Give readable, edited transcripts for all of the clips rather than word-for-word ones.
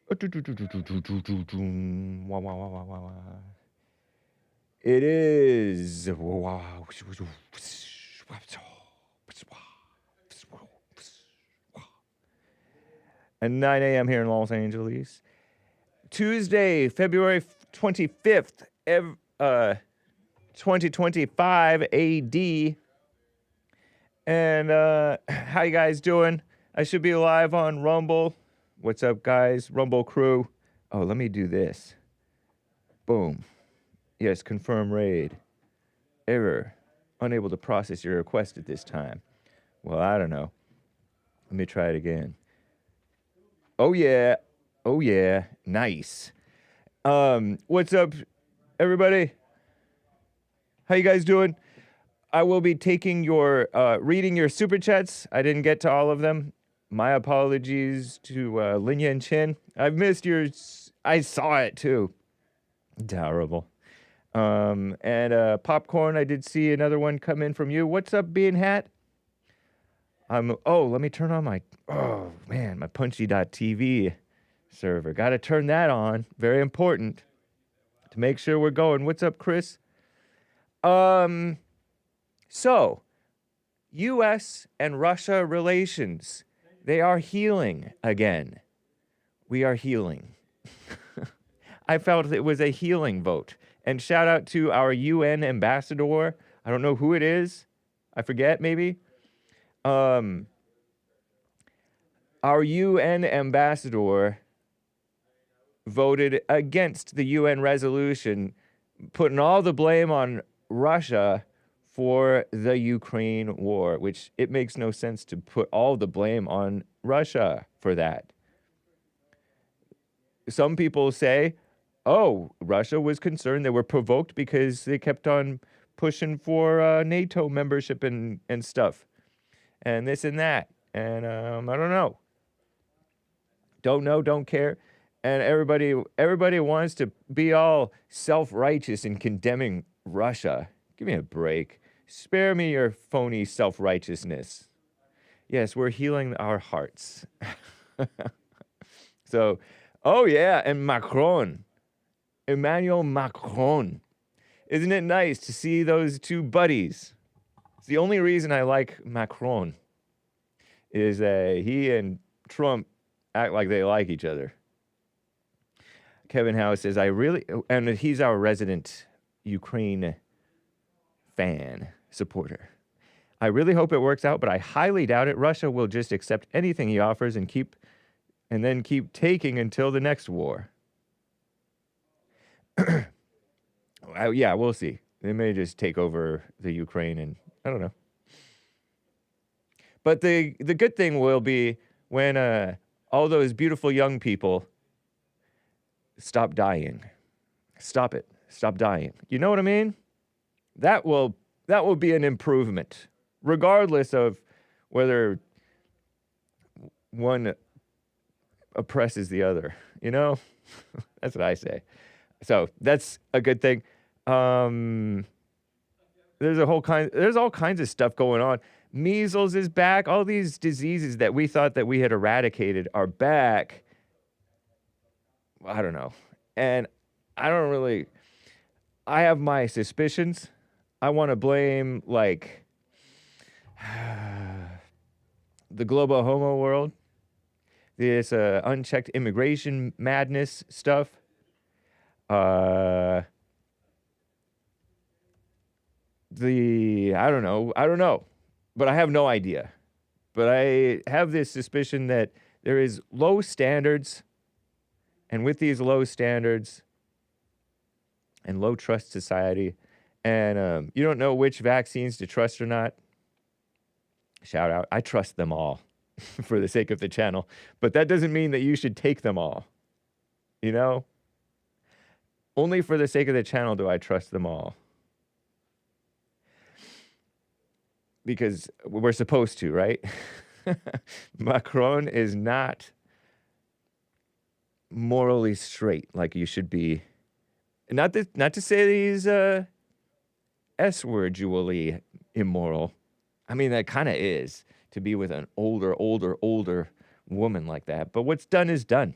It is. At 9 a.m. here in Los Angeles. Tuesday, February 25th, 2025 AD. And how you guys doing? I should be live on Rumble. What's up, guys? Rumble crew. Oh, let me do this. Boom. Yes, confirm raid. Error. Unable to process your request at this time. Well, I don't know. Let me try it again. Oh, yeah. Oh, yeah. Nice. What's up, everybody? How you guys doing? I will be taking your, reading your super chats. I didn't get to all of them. My apologies to Linya and Chin. I've missed yours. I saw it too. Terrible. And Popcorn, I did see another one come in from you. What's up, Bean Hat? Oh, let me turn on my, oh man, my Punchie.tv server. Got to turn that on. Very important to make sure we're going. What's up, Chris? So, U.S. and Russia relations, they are healing again. We are healing. I felt it was a healing vote. And shout out to our UN ambassador. I don't know who it is. I forget, maybe. Our UN ambassador voted against the UN resolution, putting all the blame on Russia for the Ukraine war, which it makes no sense to put all the blame on Russia for that. Some people say, oh, Russia was concerned. They were provoked because they kept on pushing for NATO membership and stuff. And this and that. And I don't know. Don't know, don't care. And everybody wants to be all self-righteous in condemning Russia. Give me a break. Spare me your phony self-righteousness. Yes, we're healing our hearts. So, oh yeah, and Macron. Emmanuel Macron. Isn't it nice to see those two buddies? It's the only reason I like Macron is that he and Trump act like they like each other. Kevin Howe says, and he's our resident Ukraine fan, supporter. I really hope it works out, but I highly doubt it. Russia will just accept anything he offers and then keep taking until the next war. Yeah, we'll see. They may just take over the Ukraine and I don't know. But the good thing will be when all those beautiful young people stop dying. Stop it. Stop dying. You know what I mean? That will be an improvement, regardless of whether one oppresses the other. You know? That's what I say. So that's a good thing. There's all kinds of stuff going on. Measles is back. All these diseases that we thought that we had eradicated are back. I don't know. And I have my suspicions. I want to blame, like, the global homo world. This unchecked immigration madness stuff. I don't know. But I have no idea. But I have this suspicion that there is low standards. And with these low standards and low trust society, and you don't know which vaccines to trust or not, shout out, I trust them all for the sake of the channel. But that doesn't mean that you should take them all. You know? Only for the sake of the channel do I trust them all. Because we're supposed to, right? Macron is not morally straight like you should be. Not to say that he's S-wordally immoral. I mean, that kind of is, to be with an older woman like that. But what's done is done,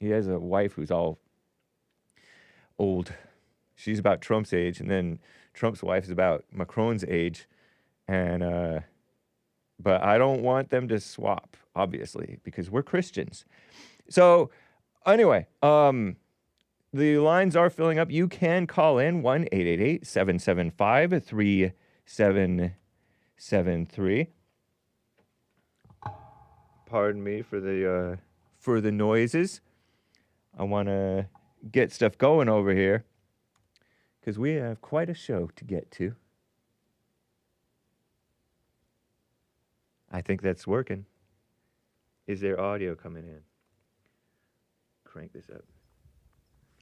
He has a wife who's all old. She's about Trump's age, and then Trump's wife is about Macron's age. And but I don't want them to swap, obviously, because we're Christians. So anyway, the lines are filling up. You can call in 1-888-775-3773. Pardon me for the noises. I want to get stuff going over here because we have quite a show to get to. I think that's working. Is there audio coming in? Crank this up.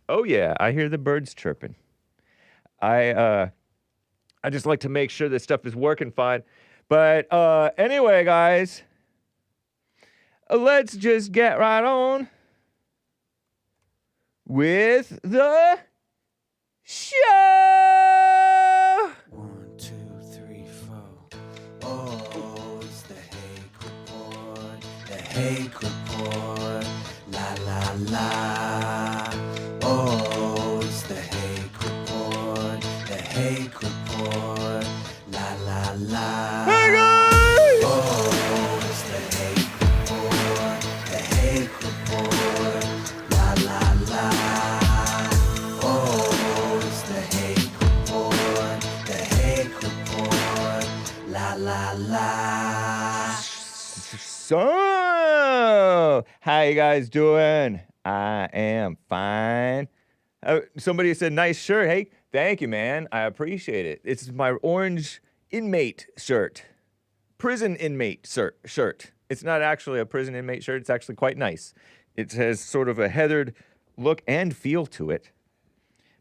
Oh yeah, I hear the birds chirping. I just like to make sure this stuff is working fine. But anyway, guys, let's just get right on with the show. 1, 2, 3, 4. Oh, it's the Hake Report. The Hake Report. La la la. Oh, it's the Hake Report. The Hake Report. La la la. Hey guys! Oh, it's the Hake Report. The Hake Report. La la la. Oh, it's the Hake Report. The Hake Report. La la la. So, how you guys doing? I am fine. Somebody said, nice shirt. Hey, thank you, man. I appreciate it. It's my orange inmate shirt. Prison inmate shirt. It's not actually a prison inmate shirt. It's actually quite nice. It has sort of a heathered look and feel to it.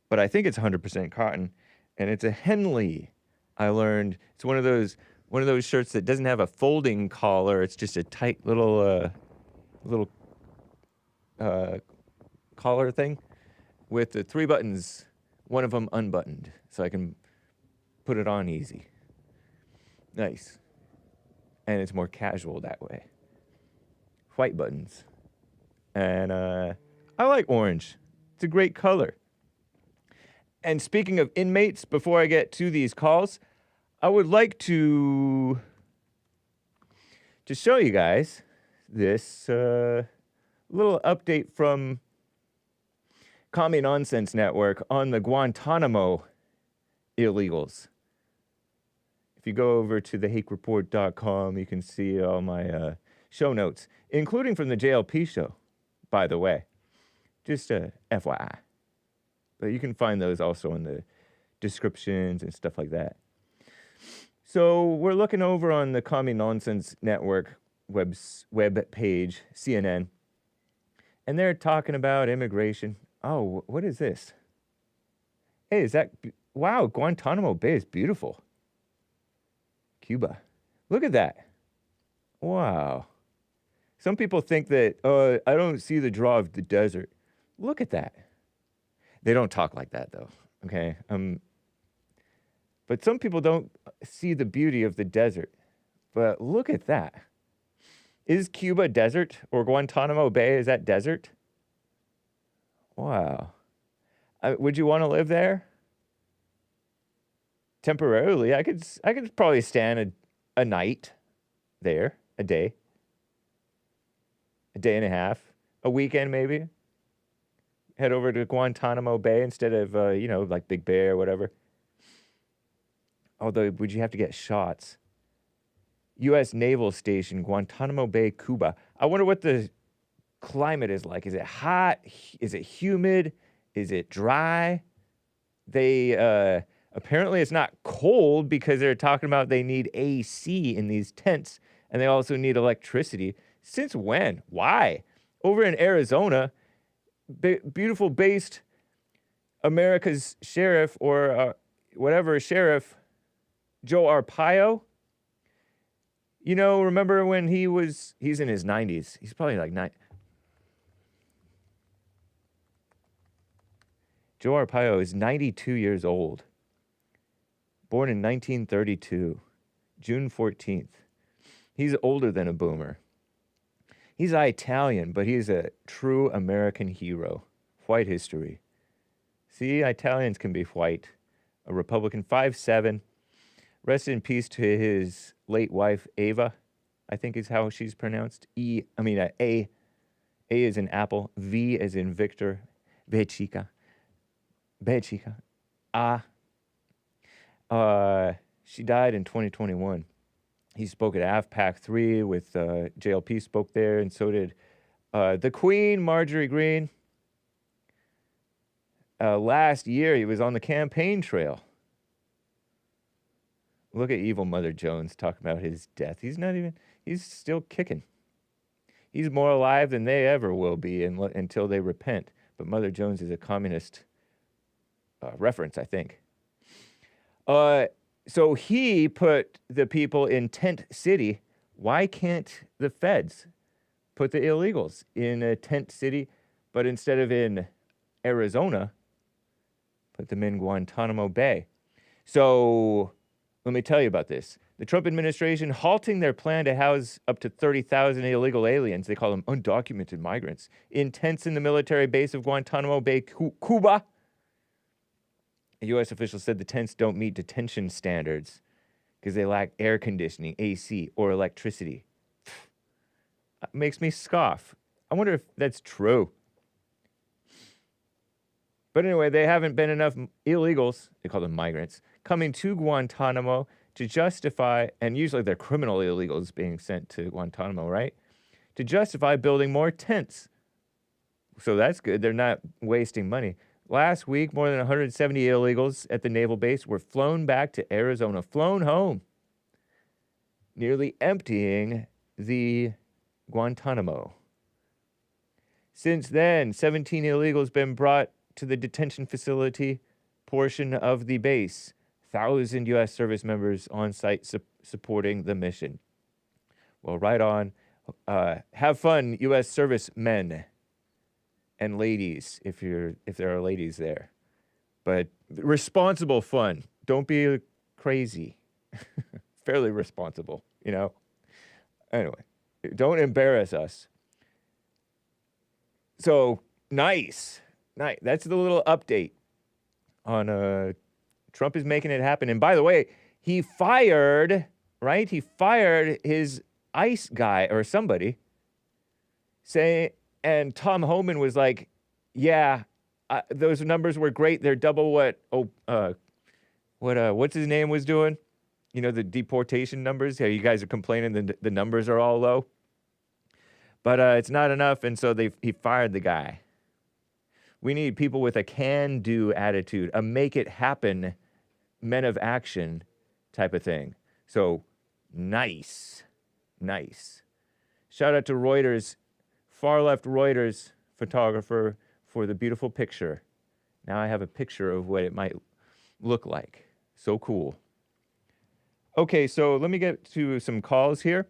But I think it's 100% cotton. And it's a Henley. I learned it's one of those shirts that doesn't have a folding collar. It's just a tight little collar thing with the 3 buttons, one of them unbuttoned, so I can put it on easy. Nice. And it's more casual that way. White buttons. And I like orange. It's a great color. And speaking of inmates, before I get to these calls, I would like to show you guys this little update from Commie Nonsense Network on the Guantanamo illegals. If you go over to thehakereport.com, you can see all my show notes, including from the JLP show, by the way. Just FYI. But you can find those also in the descriptions and stuff like that. So we're looking over on the Commie Nonsense Network web page, CNN, and they're talking about immigration. Oh, what is this? Hey, is that... Wow, Guantanamo Bay is beautiful. Cuba. Look at that. Wow. Some people think that, I don't see the draw of the desert. Look at that. They don't talk like that, though, okay? But some people don't see the beauty of the desert. But look at that. Is Cuba desert? Or Guantanamo Bay, is that desert? Wow. Would you want to live there? Temporarily, I could probably stand a night there, a day and a half, a weekend maybe. Head over to Guantanamo Bay instead of, like Big Bear or whatever. Although, would you have to get shots? U.S. Naval Station, Guantanamo Bay, Cuba. I wonder what the climate is like. Is it hot? Is it humid? Is it dry? They, apparently it's not cold because they're talking about they need AC in these tents, and they also need electricity. Since when? Why? Over in Arizona, beautiful based America's sheriff or whatever sheriff, Joe Arpaio. You know, remember when he's in his 90s. He's probably like 9. Joe Arpaio is 92 years old. Born in 1932, June 14th. He's older than a boomer. He's Italian, but he's a true American hero. White history. See, Italians can be white. A Republican, 5'7". Rest in peace to his late wife, Ava, I think is how she's pronounced. A is in apple, V is in Victor, Bechica. She died in 2021. He spoke at AFPAC 3 with JLP spoke there, and so did the Queen, Marjorie Greene. Last year, he was on the campaign trail. Look at evil Mother Jones talking about his death. He's still kicking. He's more alive than they ever will be until they repent. But Mother Jones is a communist reference, I think. So he put the people in Tent City. Why can't the feds put the illegals in a tent city, but instead of in Arizona, put them in Guantanamo Bay? So let me tell you about this. The Trump administration halting their plan to house up to 30,000 illegal aliens, they call them undocumented migrants, in tents in the military base of Guantanamo Bay, Cuba. A U.S. official said the tents don't meet detention standards because they lack air conditioning, AC, or electricity. Makes me scoff. I wonder if that's true. But anyway, there haven't been enough illegals, they call them migrants, coming to Guantanamo to justify, and usually they're criminal illegals being sent to Guantanamo, right? To justify building more tents. So that's good. They're not wasting money. Last week, more than 170 illegals at the naval base were flown back to Arizona, flown home, nearly emptying the Guantanamo. Since then, 17 illegals been brought to the detention facility portion of the base. 1,000 U.S. service members on site supporting the mission. Well, right on. Have fun, U.S. servicemen and ladies, if there are ladies there. But responsible fun. Don't be crazy. Fairly responsible, you know? Anyway, don't embarrass us. So, nice. That's the little update on Trump is making it happen. And by the way, he fired, right? He fired his ICE guy or somebody, and Tom Homan was like, yeah, those numbers were great. They're double what what's his name was doing? You know, the deportation numbers. Yeah, you guys are complaining the numbers are all low. But it's not enough, and so he fired the guy. We need people with a can-do attitude, a make-it-happen, men of action type of thing. So, nice. Shout out to Reuters, far-left Reuters photographer for the beautiful picture. Now I have a picture of what it might look like. So cool. Okay, so let me get to some calls here.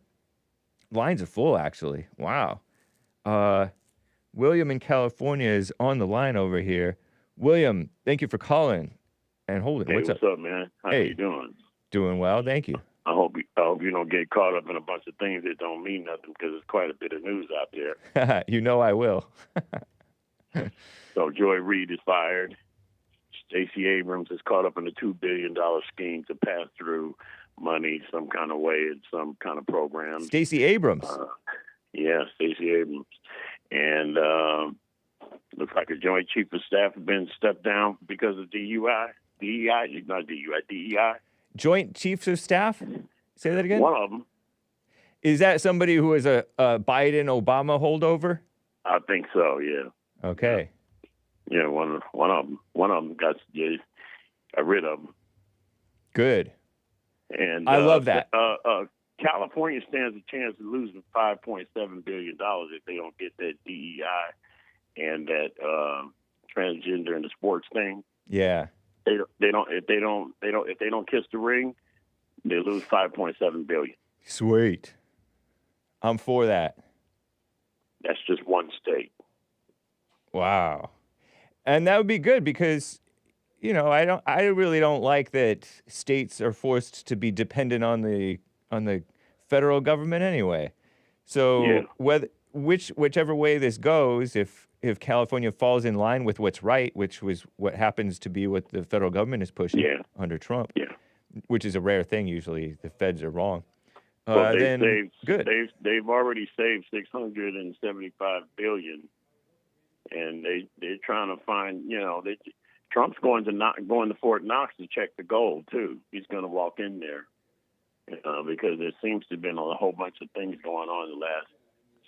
Lines are full, actually. Wow. William in California is on the line over here. William, thank you for calling and holding. Hey, what's up, man? How you doing? Doing well, thank you. I hope you don't get caught up in a bunch of things that don't mean nothing because there's quite a bit of news out there. You know I will. So Joy Reid is fired. Stacey Abrams is caught up in a $2 billion scheme to pass through money some kind of way in some kind of program. Stacey Abrams. Yeah, Stacey Abrams. And looks like a Joint Chief of Staff has been stepped down because of DEI. DEI. Joint Chiefs of Staff? Say that again? One of them. Is that somebody who is a Biden-Obama holdover? I think so, yeah. Okay. Yeah, one of them got rid of them. Good. And I love that. California stands a chance of losing $5.7 billion if they don't get that DEI and that transgender and the sports thing. Yeah. If they don't kiss the ring, they lose $5.7 billion. Sweet. I'm for that. That's just one state. Wow. And that would be good because, you know, I really don't like that states are forced to be dependent on the federal government anyway. So yeah. whichever way this goes, if California falls in line with what's right, which was what happens to be what the federal government is pushing under Trump, which is a rare thing. Usually the feds are wrong. Well, then good. They've already saved $675 billion, and they're trying to find. Trump's going to Fort Knox to check the gold too. He's going to walk in there because there seems to have been a whole bunch of things going on in the last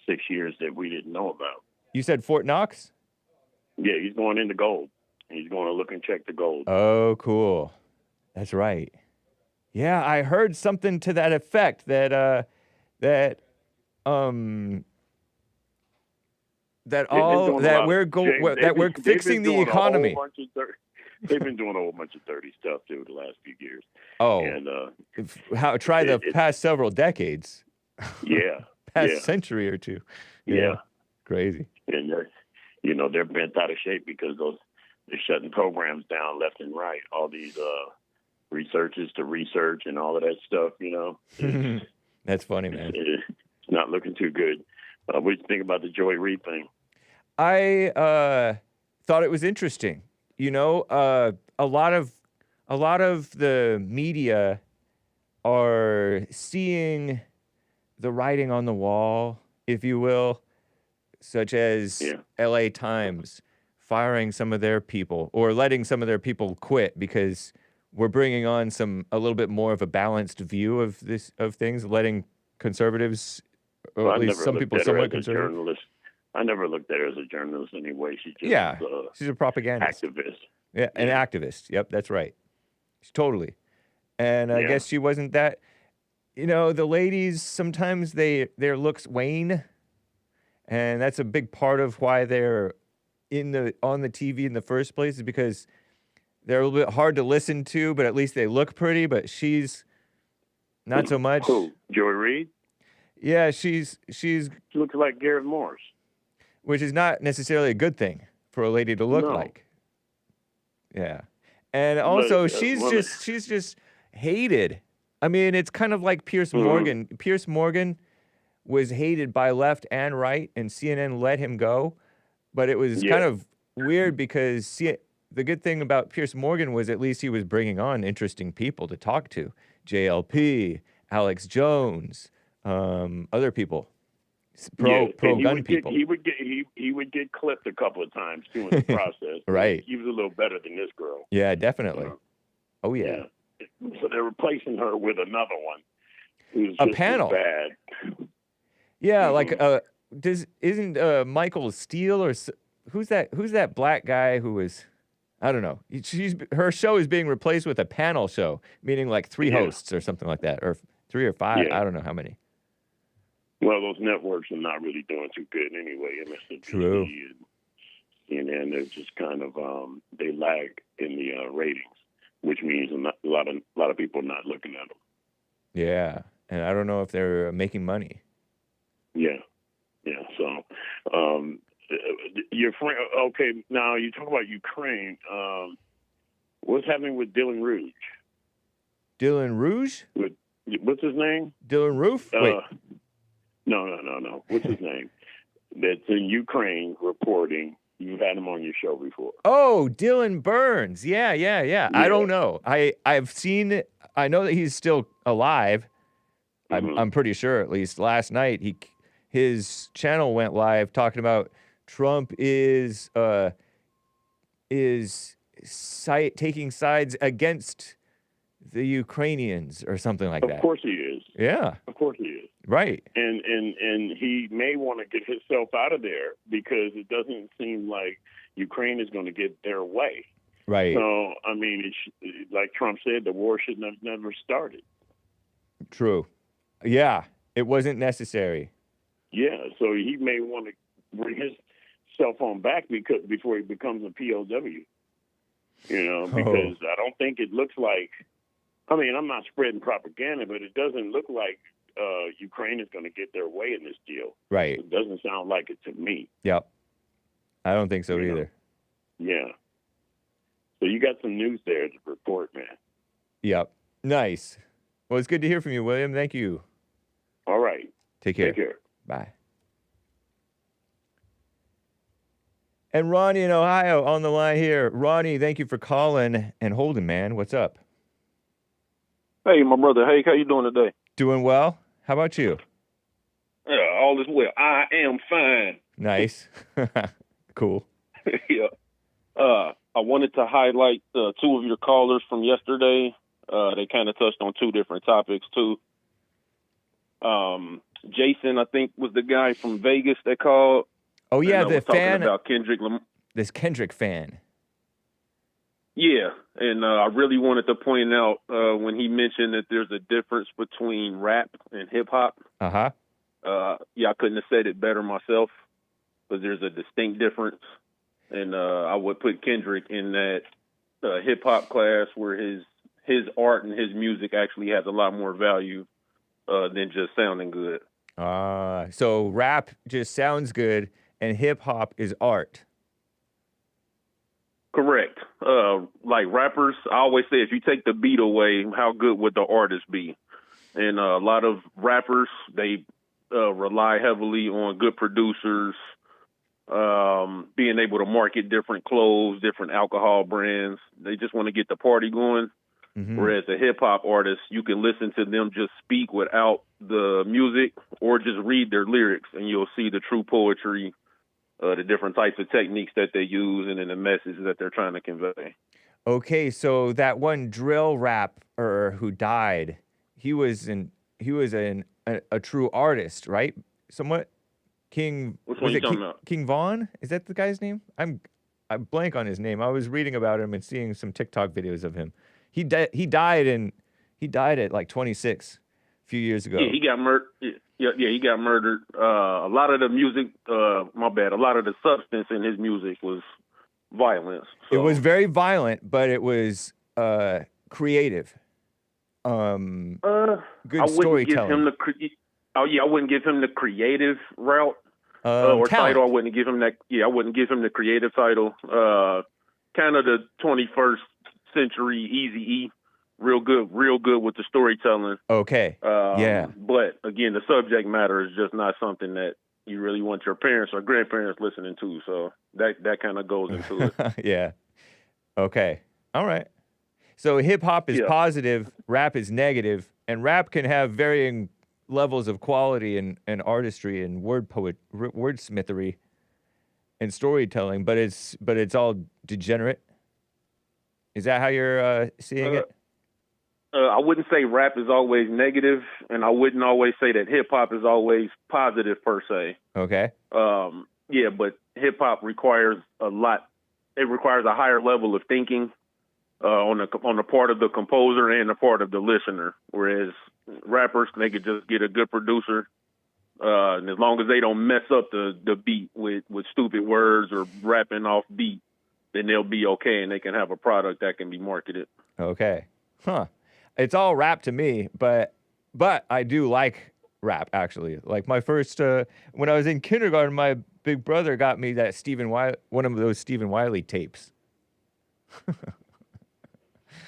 6 years that we didn't know about. You said Fort Knox? Yeah, he's going into gold. He's going to look and check the gold. Oh, cool. That's right. Yeah, I heard something to that effect that we're fixing the economy. They've been doing a whole bunch of dirty stuff too the last few years. Oh, and the past several decades. Yeah, past century or two. Yeah, crazy. And they're bent out of shape because they're shutting programs down left and right. All these researchers to research and all of that stuff. That's funny, man. It's not looking too good. What do you think about the Joy Reid thing? I thought it was interesting. A lot of the media are seeing the writing on the wall, if you will, such as LA Times firing some of their people or letting some of their people quit because we're bringing on a little bit more of a balanced view of things, letting conservatives, or at least some people somewhat conservative. I never looked at her as a journalist anyway. She's she's a propagandist. Activist. Yeah, an activist. Yep, that's right. Totally. And I guess she wasn't that. The ladies, sometimes their looks wane, and that's a big part of why they're on the TV in the first place, is because they're a little bit hard to listen to, but at least they look pretty. But she's not so much. Who? Joy Reid? Yeah, she looks like Garrett Morris, which is not necessarily a good thing for a lady to look like. Yeah, and also she's just hated. I mean, it's kind of like Piers Morgan. Piers Morgan was hated by left and right, and CNN let him go. But it was kind of weird because the good thing about Piers Morgan was at least he was bringing on interesting people to talk to. JLP, Alex Jones, other people, pro-gun people. He would get clipped a couple of times too in the process. Right. He was a little better than this girl. Yeah, definitely. Oh, yeah. So they're replacing her with another one who's a just panel. Bad. Yeah, like isn't Michael Steele or who's that black guy who was, I don't know. Her show is being replaced with a panel show, meaning like 3 hosts or something like that, or 3 or 5. I don't know how many. Well, those networks are not really doing too good anyway. MSNBC True. And they're just kind of they lag in the ratings, which means a lot of people are not looking at them. Yeah, and I don't know if they're making money. Yeah. So, your friend. Okay, now you talk about Ukraine. What's happening with Dylan Rouge? Dylan Rouge? What's his name? Dylan Roof? Wait. No. What's his name? That's in Ukraine reporting. You've had him on your show before. Oh, Dylan Burns. Yeah. I don't know. I've seen it. I know that he's still alive. I'm pretty sure, at least last night his channel went live talking about Trump is taking sides against the Ukrainians or something like that. Of course he is. Yeah. Of course he is. Right. And he may want to get himself out of there because it doesn't seem like Ukraine is going to get their way. Right. So, I mean, like Trump said, the war should have never started. True. Yeah. It wasn't necessary. Yeah. So he may want to bring his cell phone back before he becomes a POW. Because I don't think it looks like, I mean, I'm not spreading propaganda, but it doesn't look like Ukraine is going to get their way in this deal. Right. It doesn't sound like it to me. Yep. I don't think so either. Yeah. So you got some news there to report, man. Yep. Nice. Well, it's good to hear from you, William. Thank you. All right. Take care. Take care. Bye. And Ronnie in Ohio on the line here. Ronnie, thank you for calling and holding, man. What's up? Hey, my brother Hake, how you doing today? Doing well. How about you? Yeah, all is well. I am fine. Nice. Cool. Yeah. I wanted to highlight two of your callers from yesterday. They kind of touched on two different topics too. Jason, I think, was the guy from Vegas that called. Oh yeah, the was talking fan. about Kendrick. This Kendrick fan. Yeah, and I really wanted to point out when he mentioned that there's a difference between rap and hip hop. Uh-huh. Yeah, I couldn't have said it better myself, because there's a distinct difference. And I would put Kendrick in that hip hop class where his art and his music actually has a lot more value than just sounding good. So rap just sounds good and hip hop is art. Correct. Like rappers, I always say, if you take the beat away, how good would the artist be? And a lot of rappers, they rely heavily on good producers, being able to market different clothes, different alcohol brands. They just want to get the party going. Mm-hmm. Whereas a hip hop artist, you can listen to them just speak without the music, or just read their lyrics, and you'll see the true poetry, the different types of techniques that they use, and then the message that they're trying to convey. Okay, so that one drill rapper who died, he was a true artist, right? Somewhat. King. Which one are you talking about? King Von? Is that the guy's name? I blank on his name. I was reading about him and seeing some TikTok videos of him. He died at like 26 a few years ago. Yeah, he got murdered. Yeah, he got murdered. A lot of the music, a lot of the substance in his music was violence. So. It was very violent, but it was creative. Good storytelling. I wouldn't give him the creative route or title. I wouldn't give him that. Yeah, I wouldn't give him the creative title. Kind of the 21st century Eazy-E. Real good with the storytelling. Okay. Yeah. But again, the subject matter is just not something that you really want your parents or grandparents listening to. So that kind of goes into it. Yeah. Okay. All right. So hip hop is positive, rap is negative, and rap can have varying levels of quality and artistry and wordsmithery and storytelling, but it's all degenerate. Is that how you're seeing it? I wouldn't say rap is always negative, and I wouldn't always say that hip hop is always positive per se. Okay. Yeah, but hip hop requires a lot. It requires a higher level of thinking on the part of the composer and the part of the listener. Whereas rappers, they could just get a good producer, and as long as they don't mess up the beat with stupid words or rapping off beat, then they'll be okay, and they can have a product that can be marketed. Okay. Huh. It's all rap to me, but I do like rap, actually. Like my first, when I was in kindergarten, my big brother got me that one of those Stephen Wiley tapes. I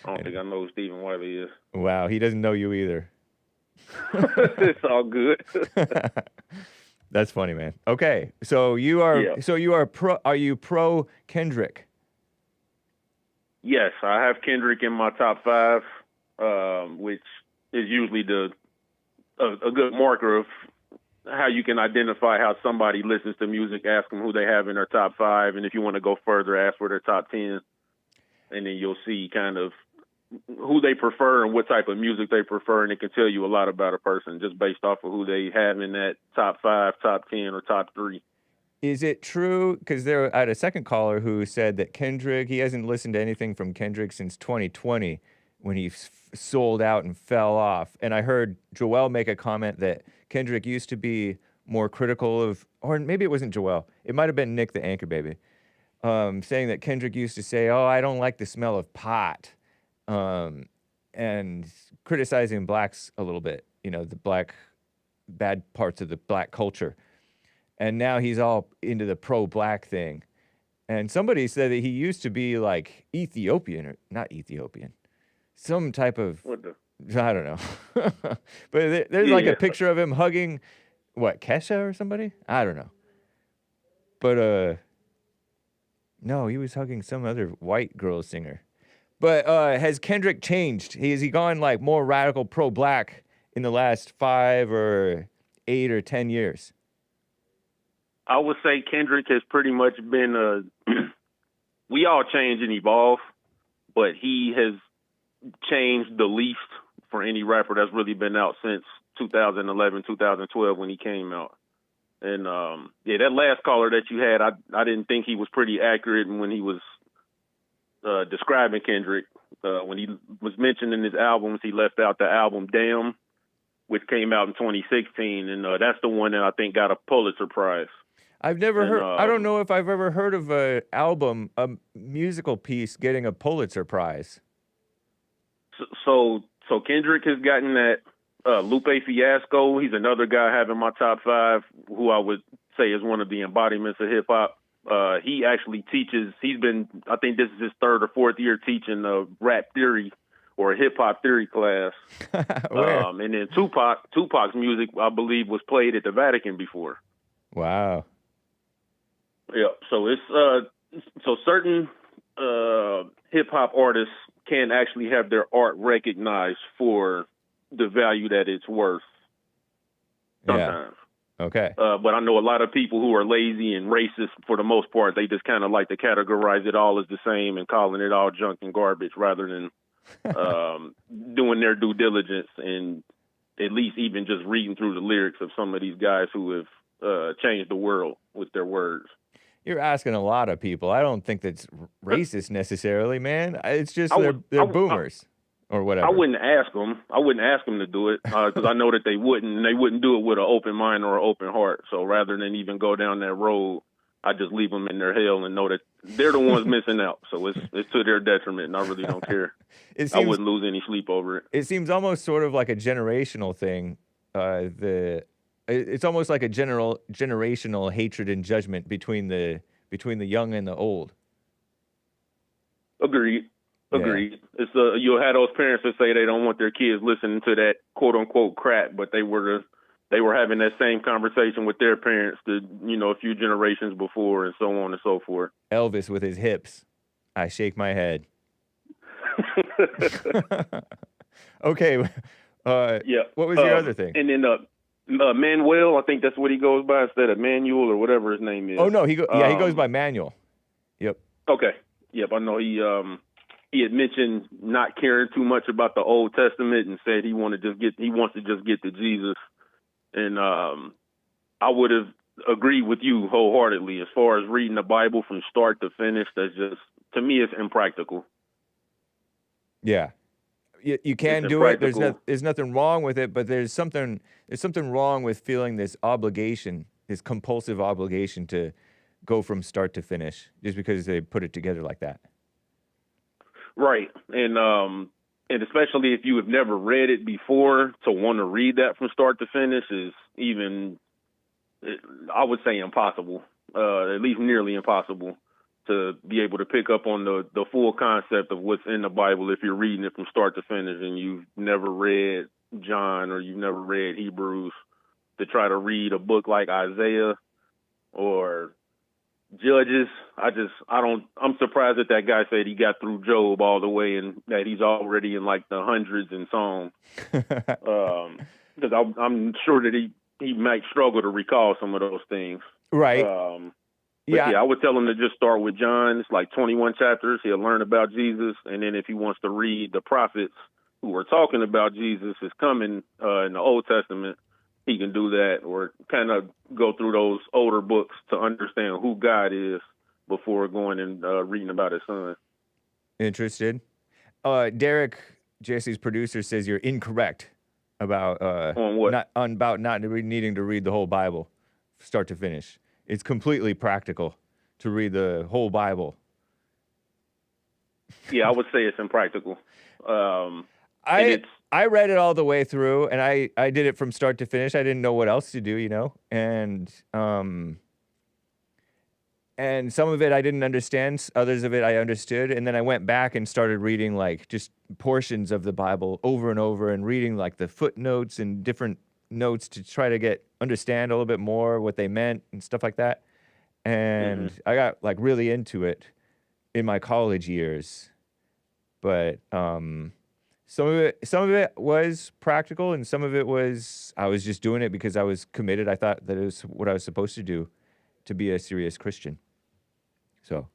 don't think I know who Stephen Wiley is. Wow, he doesn't know you either. It's all good. That's funny, man. Okay, so you are pro Kendrick? Yes, I have Kendrick in my top 5, which is usually a good marker of how you can identify how somebody listens to music. Ask them who they have in their top 5, and if you want to go further, ask for their top 10, and then you'll see kind of who they prefer and what type of music they prefer, and it can tell you a lot about a person just based off of who they have in that top 5, top 10, or top 3. Is it true, because I had a second caller who said that Kendrick, he hasn't listened to anything from Kendrick since 2020 when he sold out and fell off. And I heard Joel make a comment that Kendrick used to be more critical of, or maybe it wasn't Joel, it might have been Nick the Anchor Baby, saying that Kendrick used to say, oh, I don't like the smell of pot, and criticizing blacks a little bit, the bad parts of the black culture. And now he's all into the pro-black thing. And somebody said that he used to be like Ethiopian, or not Ethiopian, some type of, I don't know. But there's like a picture of him hugging, Kesha or somebody? I don't know. But No, he was hugging some other white girl singer. But has Kendrick changed? Has he gone like more radical pro-black in the last 5 or 8 or 10 years? I would say Kendrick has pretty much been we all change and evolve, but he has changed the least for any rapper that's really been out since 2011, 2012 when he came out. And that last caller that you had, I didn't think he was pretty accurate when he was describing Kendrick. When he was mentioning his albums, he left out the album Damn, which came out in 2016, and that's the one that I think got a Pulitzer Prize. I've never heard. I don't know if I've ever heard of a musical piece getting a Pulitzer Prize. So Kendrick has gotten that. Lupe Fiasco, he's another guy having my top 5, who I would say is one of the embodiments of hip hop. He actually teaches. I think this is his 3rd or 4th year teaching rap theory or a hip hop theory class. And then Tupac's music, I believe, was played at the Vatican before. Wow. Yeah. So it's certain hip hop artists can actually have their art recognized for the value that it's worth sometimes. Yeah. Okay. But I know a lot of people who are lazy and racist for the most part. They just kind of like to categorize it all as the same and calling it all junk and garbage rather than doing their due diligence and at least even just reading through the lyrics of some of these guys who have changed the world with their words. You're asking a lot of people. I don't think that's racist necessarily, man. It's just they're boomers. Or whatever. I wouldn't ask them. To do it because I know that they wouldn't. And they wouldn't do it with an open mind or an open heart. So rather than even go down that road, I just leave them in their hell and know that they're the ones missing out. So it's to their detriment, and I really don't care. I wouldn't lose any sleep over it. It seems almost sort of like a generational thing. It's almost like a generational hatred and judgment between the young and the old. Agreed. It's you'll have those parents that say they don't want their kids listening to that quote unquote crap, but they were having that same conversation with their parents a few generations before, and so on and so forth. Elvis with his hips. I shake my head. Okay. Yeah. What was your other thing? And then Manuel, I think that's what he goes by instead of Manuel or whatever his name is. Oh no, he goes by Manuel. Yep. Okay. Yep. I know he had mentioned not caring too much about the Old Testament and said he wants to just get to Jesus. And I would have agreed with you wholeheartedly as far as reading the Bible from start to finish. That's just, to me, it's impractical. Yeah. You can do it. There's nothing wrong with it, but there's something wrong with feeling this obligation, this compulsive obligation to go from start to finish just because they put it together like that. Right. And especially if you have never read it before, to want to read that from start to finish is even, I would say, impossible, at least nearly impossible to be able to pick up on the full concept of what's in the Bible if you're reading it from start to finish and you've never read John or you've never read Hebrews. To try to read a book like Isaiah or Judges, I'm surprised that guy said he got through Job all the way and that he's already in like the hundreds in songs. Because I'm sure that he might struggle to recall some of those things. Right. Yeah, I would tell him to just start with John. It's like 21 chapters. He'll learn about Jesus. And then if he wants to read the prophets who were talking about Jesus is coming in the Old Testament, he can do that, or kind of go through those older books to understand who God is before going and reading about his son. Interested. Derek, Jesse's producer, says you're incorrect about on what? About not needing to read the whole Bible, start to finish. It's completely practical to read the whole Bible. Yeah, I would say it's impractical. I read it all the way through, and I did it from start to finish. I didn't know what else to do, and some of it I didn't understand, others of it I understood, and then I went back and started reading like just portions of the Bible over and over, and reading like the footnotes and different notes to try to understand a little bit more what they meant and stuff like that. and I got like really into it in my college years. But some of it was practical, and some of it was I was just doing it because I was committed. I thought that it was what I was supposed to do to be a serious Christian. So.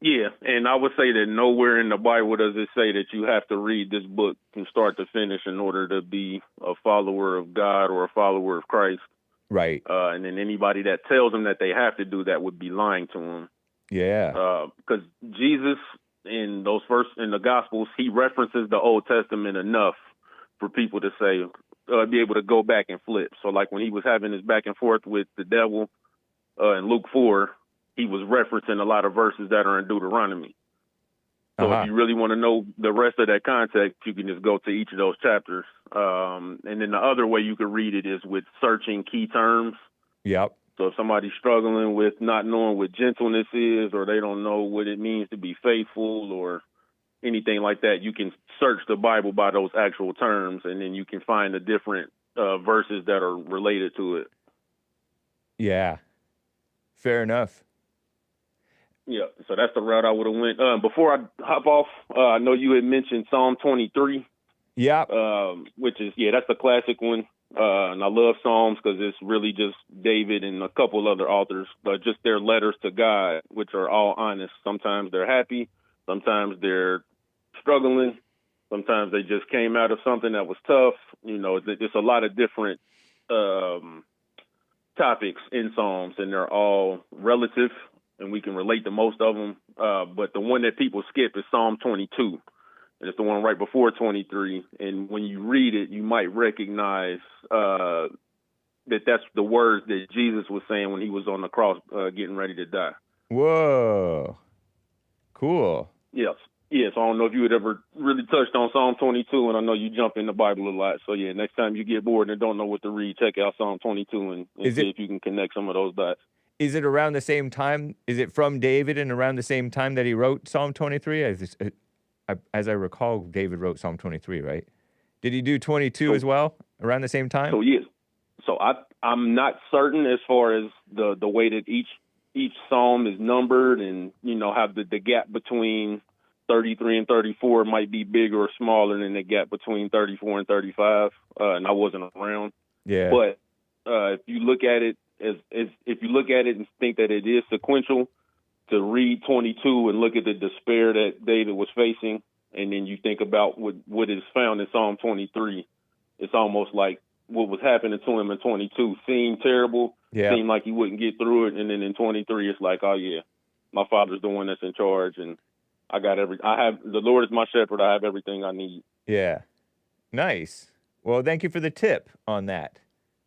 Yeah, and I would say that nowhere in the Bible does it say that you have to read this book from start to finish in order to be a follower of God or a follower of Christ. Right. And then anybody that tells them that they have to do that would be lying to them. Yeah. Because Jesus in the Gospels, he references the Old Testament enough for people to say, be able to go back and flip. So like when he was having his back and forth with the devil in Luke 4, he was referencing a lot of verses that are in Deuteronomy. So if you really want to know the rest of that context, you can just go to each of those chapters. And then the other way you could read it is with searching key terms. Yep. So if somebody's struggling with not knowing what gentleness is, or they don't know what it means to be faithful or anything like that, you can search the Bible by those actual terms, and then you can find the different verses that are related to it. Yeah. Fair enough. Yeah, so that's the route I would have went. Before I hop off, I know you had mentioned Psalm 23. Yeah. Which is, that's the classic one. And I love Psalms because it's really just David and a couple other authors, just their letters to God, which are all honest. Sometimes they're happy. Sometimes they're struggling. Sometimes they just came out of something that was tough. There's a lot of different topics in Psalms, and they're all relative, and we can relate to most of them. But the one that people skip is Psalm 22. And it's the one right before 23. And when you read it, you might recognize that that's the words that Jesus was saying when he was on the cross getting ready to die. Whoa. Cool. Yes. Yes. I don't know if you had ever really touched on Psalm 22, and I know you jump in the Bible a lot. So, next time you get bored and don't know what to read, check out Psalm 22 and see if you can connect some of those dots. Is it around the same time? Is it from David and around the same time that he wrote Psalm 23? As I recall, David wrote Psalm 23, right? Did he do 22 as well around the same time? So, yes. So I'm not certain as far as the way that each psalm is numbered, and, how the gap between 33 and 34 might be bigger or smaller than the gap between 34 and 35. And I wasn't around. Yeah. But if you look at it if you look at it and think that it is sequential, to read 22 and look at the despair that David was facing, and then you think about what is found in Psalm 23, it's almost like what was happening to him in 22 seemed terrible, seemed like he wouldn't get through it, and then in 23 it's like, oh yeah, my Father's the one that's in charge, and the Lord is my shepherd, I have everything I need. Yeah. Nice. Well, thank you for the tip on that.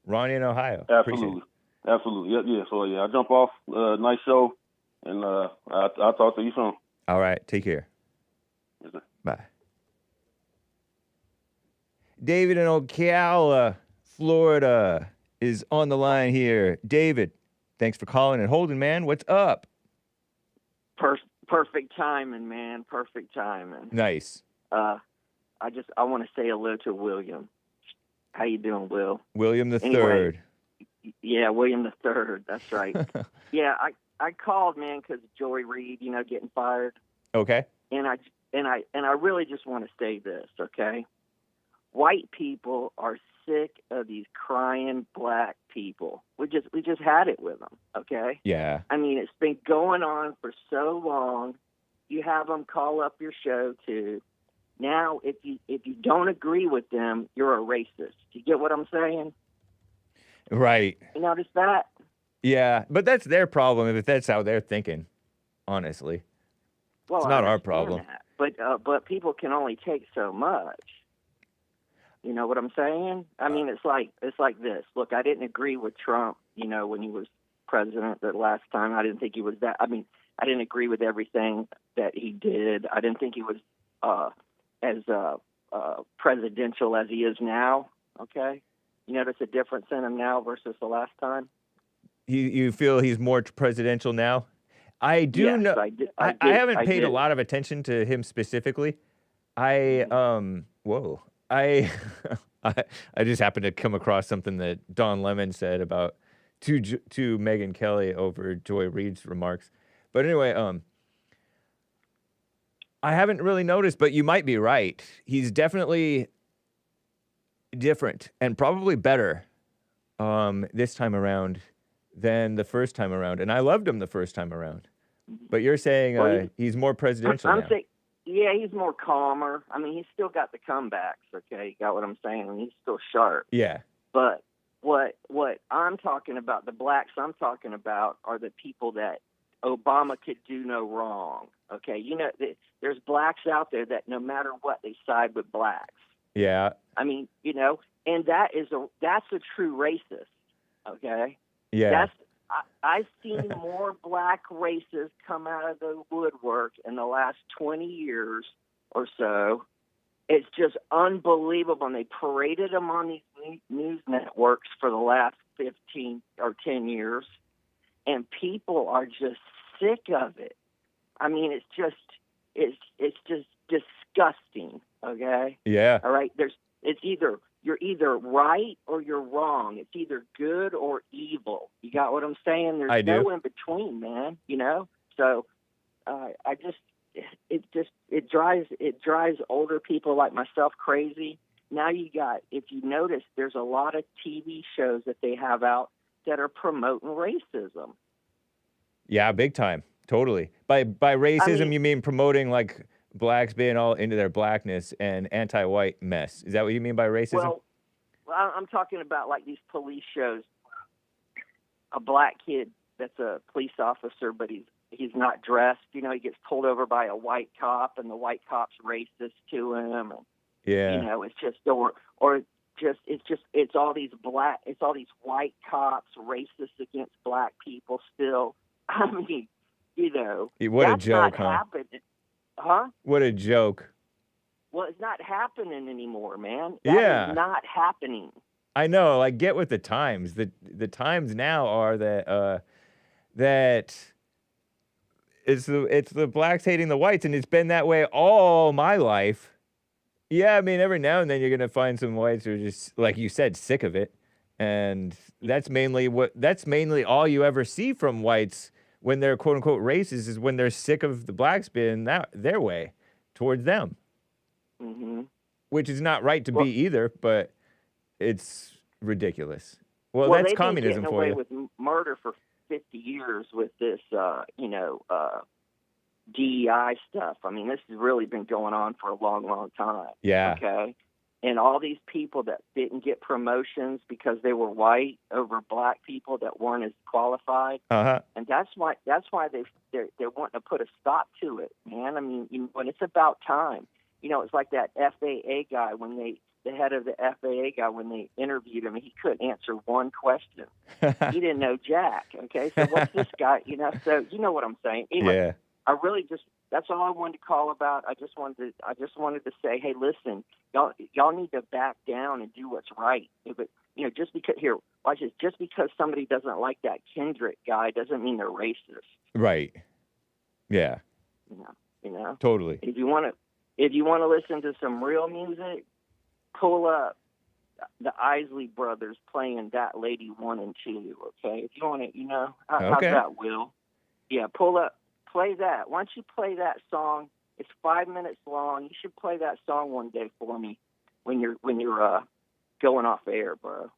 Ronnie in Ohio. Absolutely. Absolutely. Yeah. So I jump off. Nice show. And I'll talk to you soon. All right. Take care. Yes, sir. Bye. David in Ocala, Florida, is on the line here. David, thanks for calling and holding, man. What's up? Perfect timing, man. Perfect timing. Nice. I want to say hello to William. How you doing, Will? William the Anyway, Third. Yeah, William the Third. That's right. Yeah, I called, man, because Joy Reid, getting fired. Okay. And I really just want to say this, okay? White people are sick of these crying black people. We just had it with them, okay? Yeah. I mean, it's been going on for so long. You have them call up your show too. Now, if you don't agree with them, you're a racist. You get what I'm saying? Right. You notice that? Yeah, but that's their problem if that's how they're thinking, honestly. Well, it's not our problem. That. But people can only take so much. You know what I'm saying? I mean, it's like this. Look, I didn't agree with Trump, when he was president the last time. I didn't think he was that. I mean, I didn't agree with everything that he did. I didn't think he was as presidential as he is now, okay? You notice a difference in him now versus the last time? You feel he's more presidential now? I do yes, know. I haven't paid a lot of attention to him specifically. I just happened to come across something that Don Lemon said about to Megyn Kelly over Joy Reid's remarks. But anyway, I haven't really noticed, but you might be right. He's definitely different and probably better this time around than the first time around. And I loved him the first time around. But you're saying he's more presidential now. Yeah, he's more calmer. I mean, he's still got the comebacks, okay? You got what I'm saying? I mean, he's still sharp. Yeah. But what I'm talking about, the blacks I'm talking about, are the people that Obama could do no wrong, okay? You know, there's blacks out there that no matter what, they side with blacks. Yeah. I mean, you know, and that's a true racist, okay? Yeah. I've seen more black racists come out of the woodwork in the last 20 years or so. It's just unbelievable. And they paraded them on these news networks for the last 15 or 10 years. And people are just sick of it. I mean, it's just disgusting. Okay. Yeah. All right. You're either right or you're wrong. It's either good or evil. You got what I'm saying? There's no in between, man. You know. So, it drives older people like myself crazy. Now if you notice, there's a lot of TV shows that they have out that are promoting racism. Yeah, big time. Totally. By racism, you mean promoting like blacks being all into their blackness and anti-white mess. Is that what you mean by racism? Well, I'm talking about like these police shows. A black kid that's a police officer, but he's not dressed. You know, he gets pulled over by a white cop, and the white cop's racist to him. And, yeah. You know, it's all these white cops racist against black people still. I mean, you know, what a joke, not happening. Huh? What a joke. Well, it's not happening anymore, man. That is not happening. I know. Like, get with the times. The times now are that it's the blacks hating the whites, and it's been that way all my life. Yeah, I mean, every now and then you're gonna find some whites who are just, like you said, sick of it, and that's mainly all you ever see from whites when they're quote unquote racist, is when they're sick of the blacks being their way towards them. Mm-hmm. Which is not right to be either, but it's ridiculous. Well, that's communism for you. They've been getting away with murder for 50 years with this, DEI stuff. I mean, this has really been going on for a long, long time. Yeah. Okay. And all these people that didn't get promotions because they were white over black people that weren't as qualified. Uh-huh. And that's why they're wanting to put a stop to it, man. I mean, when it's about time. You know, it's like that FAA guy the head of the FAA guy, when they interviewed him, he couldn't answer one question. He didn't know jack. Okay, so what's this guy? You know, so you know what I'm saying. Anyway, yeah. I really that's all I wanted to call about. I just wanted to say, hey, listen, y'all need to back down and do what's right. You know, just because somebody doesn't like that Kendrick guy doesn't mean they're racist. Right. Yeah. You know. Totally. If you want to listen to some real music, pull up the Isley Brothers playing That Lady 1 and 2, okay? If you want to, how's that, Will? Yeah, play that. Why don't you play that song? It's 5 minutes long. You should play that song one day for me when you're going off air, bro.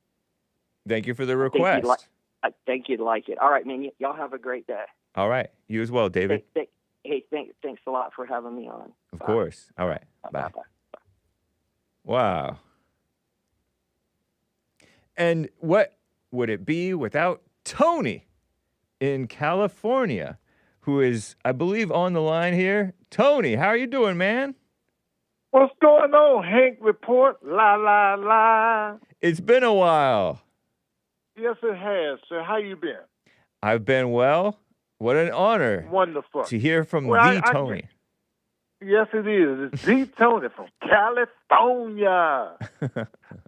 Thank you for the request. I think you'd like it. All right, man. Y'all have a great day. All right. You as well, David. Thanks a lot for having me on. Of course. All right. Bye. Bye. Wow. And what would it be without Tony in California, who is, I believe, on the line here? Tony, how are you doing, man? What's going on, Hank Report? La, la, la. It's been a while. Yes, it has, sir. How you been? I've been well. What an honor. Wonderful. To hear from Tony. Yes, it is. It's the Tony from California.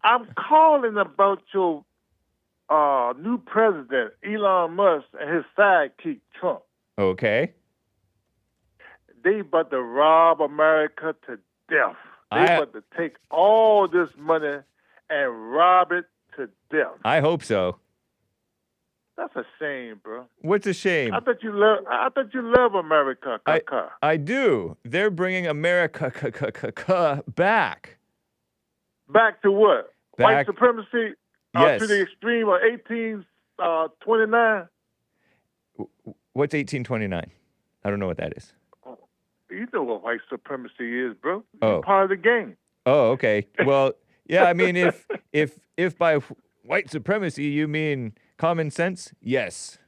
I'm calling about your new president, Elon Musk, and his sidekick, Trump. Okay. They about to rob America to death. They about to take all this money and rob it to death. I hope so. That's a shame, bro. What's a shame? I thought you love America. I do. They're bringing America back. Back to what? White Back- supremacy? Yes. To the extreme of 1829? What's 1829? I don't know what that is. You know what white supremacy is, bro. Oh. You're part of the game. Oh, okay. Well, yeah, I mean, if by white supremacy you mean common sense, yes.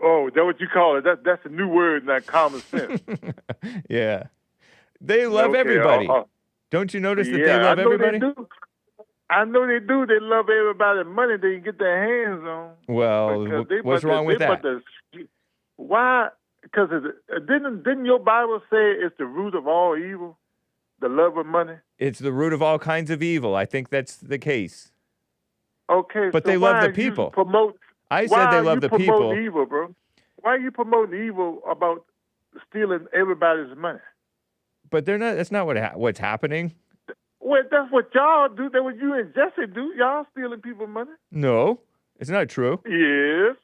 Oh, is that what you call it? That's a new word, not common sense. Yeah. They love Okay, everybody. Don't you notice that they yeah, love I know everybody? They do. I know they do. They love everybody's money they can get their hands on. Well, Because they what's put wrong with that? Why? Because didn't your Bible say it's the root of all evil, the love of money? It's the root of all kinds of evil. I think that's the case. Okay, But so they love why the are you people. I said they love the people. Why are you promoting evil, bro? Why are you promoting evil about stealing everybody's money? But they're not. That's not what's happening. Well, that's what y'all do. That's what you and Jesse do. Y'all stealing people's money. No, it's not true. Yes.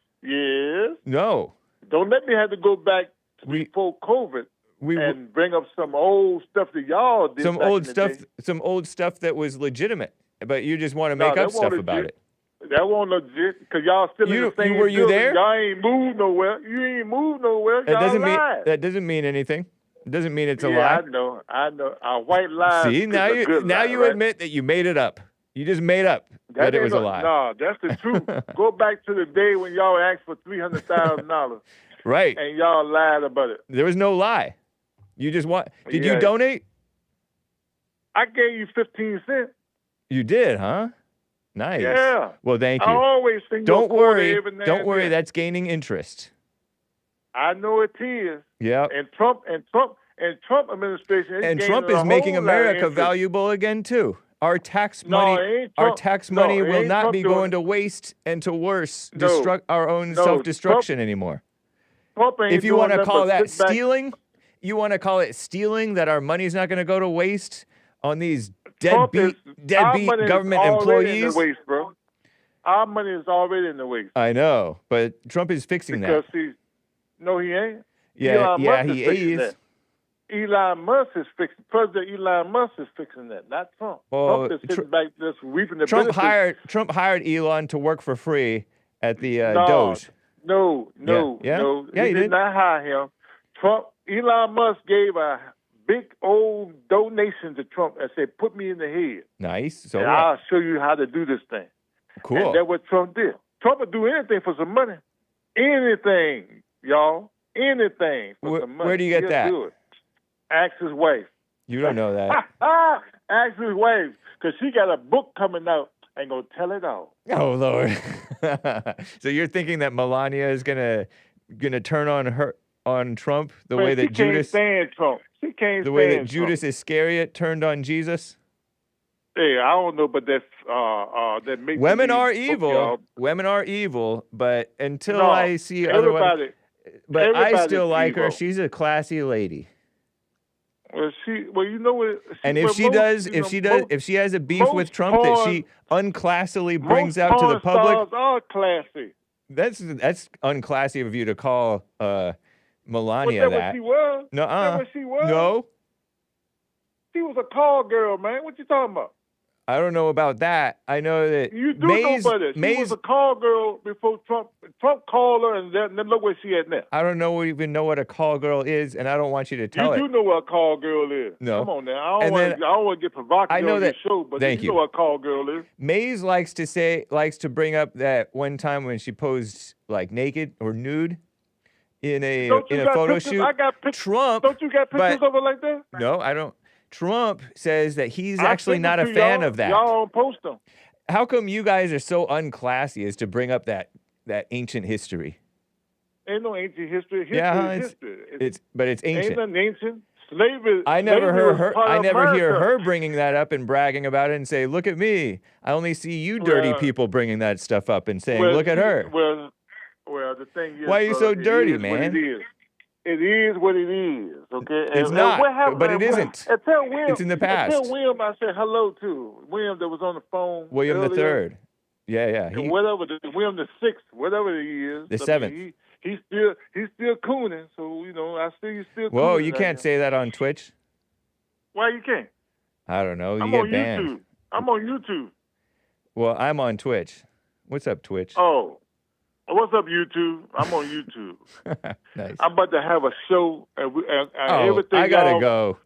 No. Don't let me have to go back to We- before COVID We and bring up some old stuff that y'all did. some back old in the stuff. day. Some old stuff that was legitimate, but you just want to No, make that up stuff wasn't about legit. it. That won't legit because y'all still in the same Were you building. there? Y'all ain't moved nowhere. You ain't moved nowhere. That Y'all doesn't mean lied. that doesn't mean anything. It doesn't mean it's a Yeah, lie. I know. A white lie. See, is now a you good lie, you right? admit that you made it up. You just made up that it ain't was a lie. No, that's the truth. Go back to the day when y'all asked for $300,000 Right. and y'all lied about it. There was no lie. You just want. Did you Yeah. donate? I gave you 15 cents. You did, huh? Nice. Yeah. Well, thank I you. always think Don't worry. every Don't worry. That's gaining interest. I know it is. Yeah. And Trump administration is And gaining Trump a is making whole lot of America interest. valuable again too. Our tax No, money, it ain't our Trump. tax No, money it will ain't not Trump be doing going it. to waste and to worse, No. our own No, self-destruction anymore. Trump ain't If you doing want to nothing call but that sit back. stealing, you want to call it stealing that our money's not going to go to waste on these Trump deadbeat our money is government already in employees. the waste, bro. Our money is already in the waste. I know, but Trump is fixing Because that. no, he ain't. Yeah, Elon yeah, Musk he fixing is. that. Elon Musk is fixing. President Elon Musk is fixing that, not Trump. Well, Trump is sitting back just reaping the Trump benefits. hired Elon to work for free at the No, Doge. No. Yeah, He he did. not hire him. Elon Musk gave a big old donation to Trump and said, "Put me in the head, Nice. So and what? I'll show you how to do this thing." Cool. And that's what Trump did. Trump would do anything for some money. Anything, y'all. Anything for some money. Where do you get He'll that? do it. Ask his wife. You don't know that. Ask his wife, because she got a book coming out and gonna tell it all. Oh Lord. So you're thinking that Melania is gonna turn on Trump the Man, way she that can't Judas stand Trump. She can't the way that stand Judas Trump. Iscariot turned on Jesus? Hey, I don't know, but that makes Women are evil. Women are evil, but until No, I see otherwise, everybody. but I everybody's still like her. evil. She's a classy lady. Well, you know what? And if she has a beef with Trump that she unclassily brings out to the public, stars are classy. that's unclassy of you to call Melania But that. what she was. Nuh-uh. That what she was. No, She was a call girl, man. What you talking about? I don't know about that. I know that You do Mays, know better. She Mays, was a call girl before Trump. Trump called her, and then look where she at now. I don't even know what a call girl is, and I don't want you to tell You it. do know what a call girl is. No. Come on now. I And don't then- want to get provocative I know on that- your show, but thank you you. know what a call girl is. Mays likes to bring up that one time when she posed like naked or nude in a Don't you got photo pictures? shoot. I got pictures. Trump. Don't you got pictures but- of her like that? No, I don't. Trump says that he's I actually sent not it a to fan y'all. of that. Y'all don't post them. How come you guys are so unclassy as to bring up that ancient history? Ain't no ancient history. History Yeah, is it's history. but it's Ain't ancient. nothing ancient. Slavery. I never slavery hear was her. part I of never hear America. her bringing that up and bragging about it and say, "Look at me." I only see you dirty Well, people bringing that stuff up and saying, Well, "Look at her." Well, the thing is, Why are you so brother, dirty, it is man? What it is. It is what it is. Okay. It's not, what happened, but it isn't. And tell William. It's in the and past. Tell William I said hello to William that was on the phone. William earlier. III. Yeah. And whatever William the Sixth, whatever he is, The seventh. mean, he's still cooning. So I see he's still. Whoa, cooning you right can't now. say that on Twitch. Why you can't? I don't know. You I'm get on banned. YouTube. I'm on YouTube. Well, I'm on Twitch. What's up, Twitch? Oh, what's up, YouTube? I'm on YouTube. Nice. I'm about to have a show, and everything. I gotta y'all- go.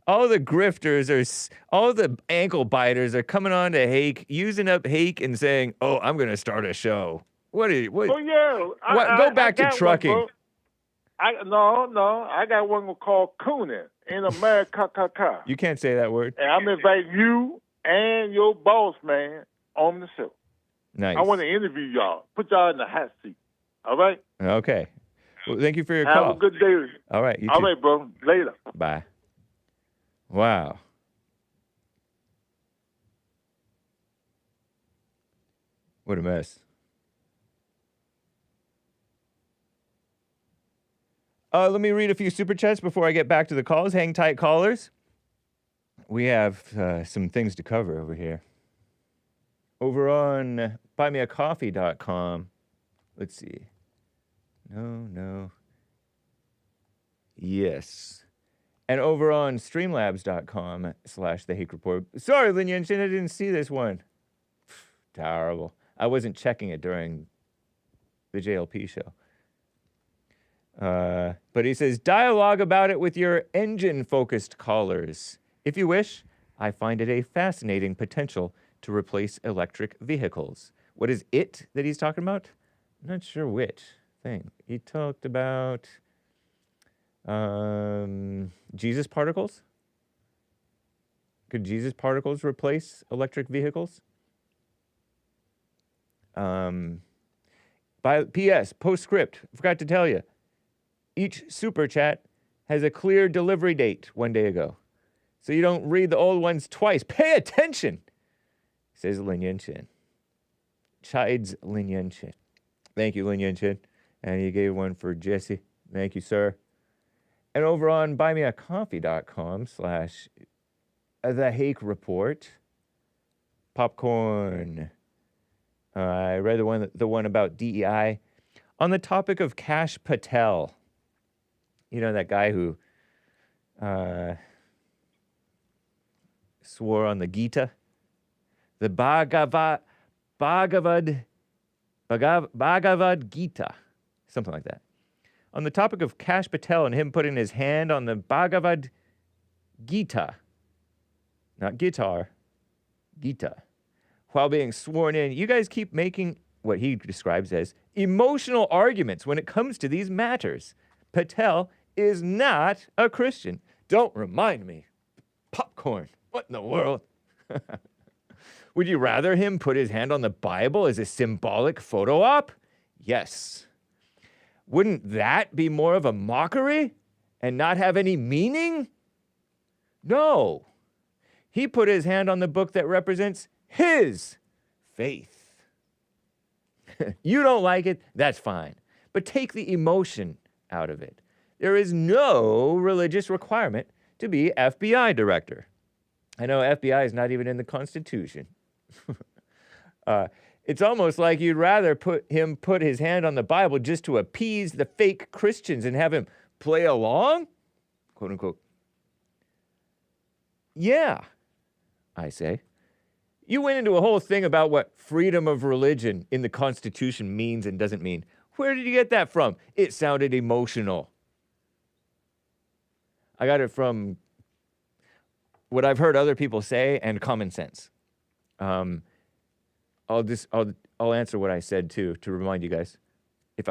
All the grifters all the ankle biters are coming on to Hake, using up Hake and saying, "Oh, I'm gonna start a show." What? Oh yeah. Go back to got trucking. One, I got one called Cooning in America. You can't say that word. And I'm inviting you and your boss man on the show. Nice. I want to interview y'all. Put y'all in the hot seat. All right? Okay. Well, thank you for your Have call. a good day. All right. You All too. right, bro. Later. Bye. Wow. What a mess. Let me read a few super chats before I get back to the calls. Hang tight, callers. We have some things to cover over here. Over on buymeacoffee.com. Let's see. No. Yes. And over on streamlabs.com/The Hake Report. Sorry, Lin Yunshin, I didn't see this one. Terrible. I wasn't checking it during the JLP show. But he says, dialogue about it with your engine-focused callers. If you wish, I find it a fascinating potential to replace electric vehicles. What is it that he's talking about? I'm not sure which thing. He talked about Jesus particles. Could Jesus particles replace electric vehicles? By P.S. Postscript. Forgot to tell you. Each super chat has a clear delivery date 1 day ago. So you don't read the old ones twice. Pay attention, says Lin Yunshin. Chides Lin Yunshin. Thank you, Lin Yunshin. And he gave one for Jesse. Thank you, sir. And over on buymeacoffee.com/The Hake Report, Popcorn. I read the one about DEI. On the topic of Kash Patel, you know, that guy who swore on the Gita, the Bhagavad Gita, something like that. On the topic of Kash Patel and him putting his hand on the Bhagavad Gita, not guitar, Gita, while being sworn in, you guys keep making what he describes as emotional arguments when it comes to these matters. Patel is not a Christian. Don't remind me. Popcorn. What in the world? Would you rather him put his hand on the Bible as a symbolic photo op? Yes. Wouldn't that be more of a mockery and not have any meaning? No. He put his hand on the book that represents his faith. You don't like it, that's fine. But take the emotion out of it. There is no religious requirement to be FBI director. I know FBI is not even in the Constitution. It's almost like you'd rather put his hand on the Bible just to appease the fake Christians and have him play along, quote unquote. Yeah, I say. You went into a whole thing about what freedom of religion in the Constitution means and doesn't mean. Where did you get that from? It sounded emotional. I got it from what I've heard other people say and common sense. I'll answer what I said too to remind you guys,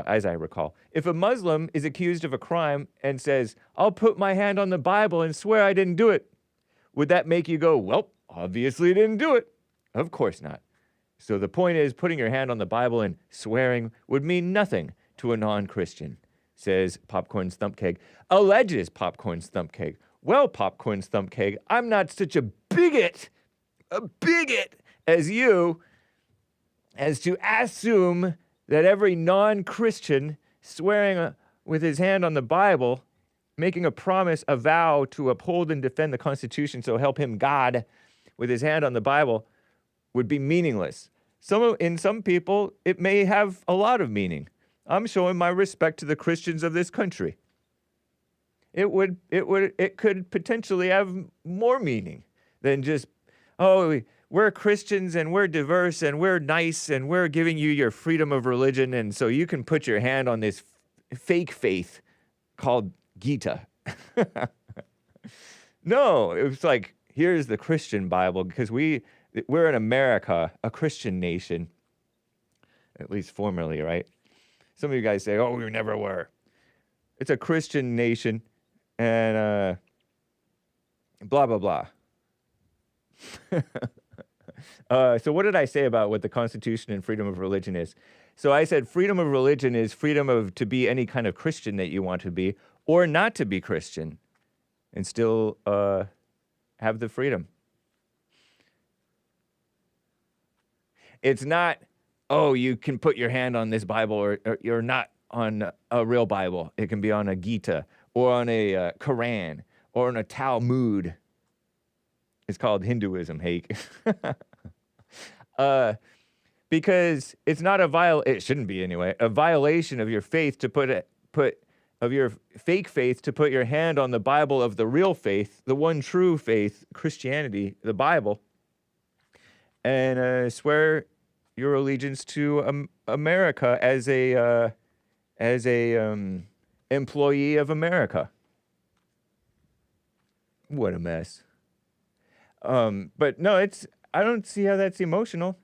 as I recall. If a Muslim is accused of a crime and says, "I'll put my hand on the Bible and swear I didn't do it," would that make you go, "Well, obviously you didn't do it"? Of course not. So the point is, putting your hand on the Bible and swearing would mean nothing to a non-Christian, says Popcorn Stumpkeg. Alleges Popcorn Stumpkeg. Well, Popcorn Stumpkeg, I'm not such a bigot as you, as to assume that every non-Christian swearing with his hand on the Bible, making a promise, a vow to uphold and defend the Constitution, so help him God, with his hand on the Bible, would be meaningless. In some people, it may have a lot of meaning. I'm showing my respect to the Christians of this country. It could potentially have more meaning than just, oh, we're Christians and we're diverse and we're nice and we're giving you your freedom of religion, and so you can put your hand on this fake faith called Gita. No, it was like, here's the Christian Bible, because we're in America, a Christian nation, at least formerly, right? Some of you guys say, oh, we never were. It's a Christian nation, and blah, blah, blah. So what did I say about what the Constitution and freedom of religion is? So I said freedom of religion is freedom to be any kind of Christian that you want to be, or not to be Christian, and still have the freedom. It's not, oh, you can put your hand on this Bible, or you're not on a real Bible. It can be on a Gita, or on a Quran, or on a Talmud. It's called Hinduism, Hake. Because it's not it shouldn't be anyway, a violation of your faith to put your fake faith to put your hand on the Bible of the real faith, the one true faith, Christianity, the Bible, and swear your allegiance to America as a employee of America. What a mess. But no, I don't see how that's emotional.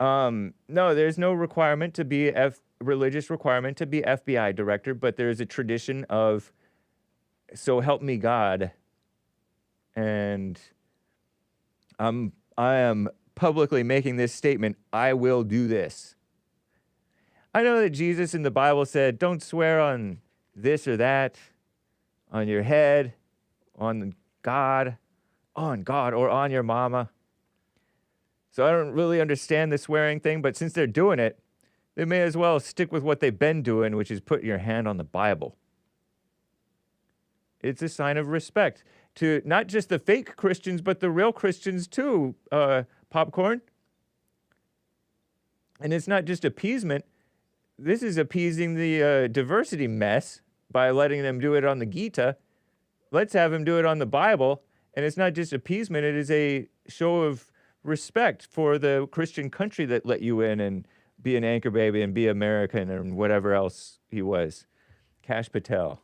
No, there's no requirement to be religious requirement to be FBI director, but there's a tradition of, so help me God. And I am publicly making this statement, I will do this. I know that Jesus in the Bible said, don't swear on this or that, on your head, on God, or on your mama. So I don't really understand the swearing thing, but since they're doing it, they may as well stick with what they've been doing, which is put your hand on the Bible. It's a sign of respect to not just the fake Christians, but the real Christians too, Popcorn. And it's not just appeasement. This is appeasing the diversity mess by letting them do it on the Gita. Let's have them do it on the Bible. And it's not just appeasement, it is a show of respect for the Christian country that let you in and be an anchor baby and be American and whatever else he was. Kash Patel,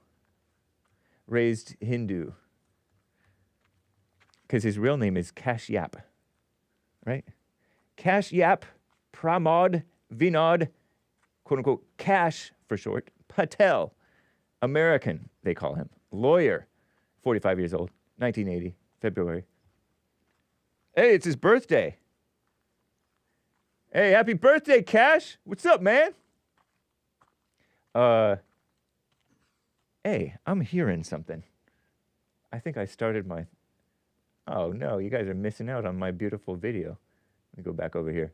raised Hindu, because his real name is Kashyap, right? Kashyap Pramod Vinod, quote unquote, Kash for short, Patel, American, they call him, lawyer, 45 years old, 1980, February. Hey, it's his birthday. Hey, happy birthday, Kash. What's up, man? Hey, I'm hearing something. I think I started my... Oh, no, you guys are missing out on my beautiful video. Let me go back over here.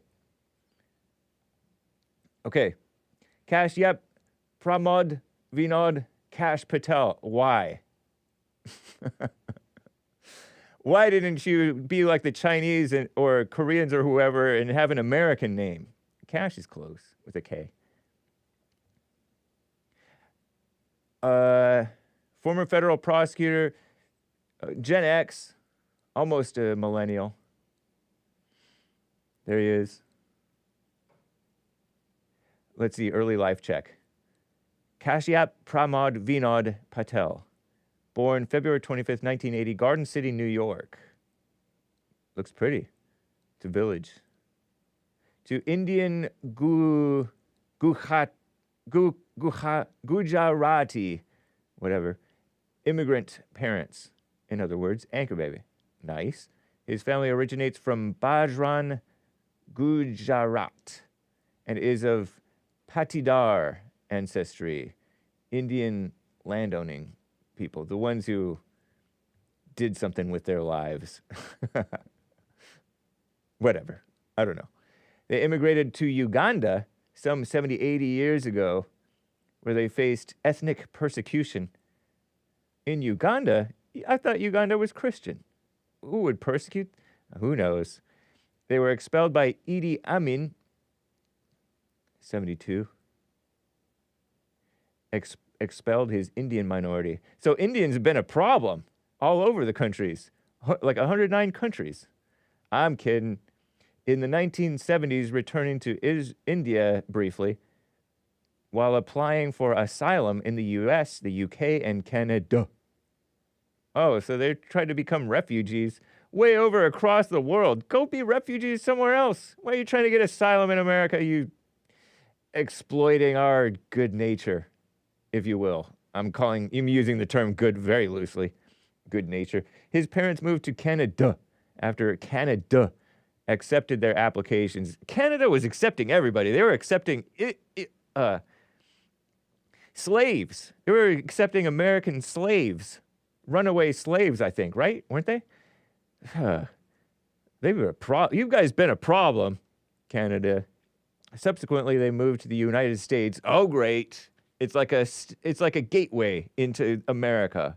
Okay. Kash, yep. Pramod Vinod Kash Patel. Why? Why didn't you be like the Chinese or Koreans or whoever and have an American name? Kash is close with a K. Former federal prosecutor, Gen X, almost a millennial. There he is. Let's see, early life check. Kashyap Pramod Vinod Patel. Born February 25th, 1980, Garden City, New York. Looks pretty. It's a village. To Indian Gujarati, whatever, immigrant parents. In other words, anchor baby. Nice. His family originates from Bajran, Gujarat, and is of Patidar ancestry, Indian landowning people, the ones who did something with their lives. Whatever. I don't know. They immigrated to Uganda some 70, 80 years ago, where they faced ethnic persecution. In Uganda, I thought Uganda was Christian. who would persecute? Who knows? They were expelled by Idi Amin, 72. Expelled his Indian minority. So Indians have been a problem all over the countries, like 109 countries. I'm kidding. In the 1970s, returning to India briefly, while applying for asylum in the US, the UK, and Canada. Oh, so they tried to become refugees way over across the world. Go be refugees somewhere else. Why are you trying to get asylum in America, you exploiting our good nature, if you will? I'm using the term good very loosely. Good nature. His parents moved to Canada after Canada accepted their applications. Canada was accepting everybody. They were accepting slaves. They were accepting American slaves. Runaway slaves, I think, right? Weren't they? They were you guys been a problem, Canada. Subsequently, they moved to the United States. Oh, great. It's like a gateway into America.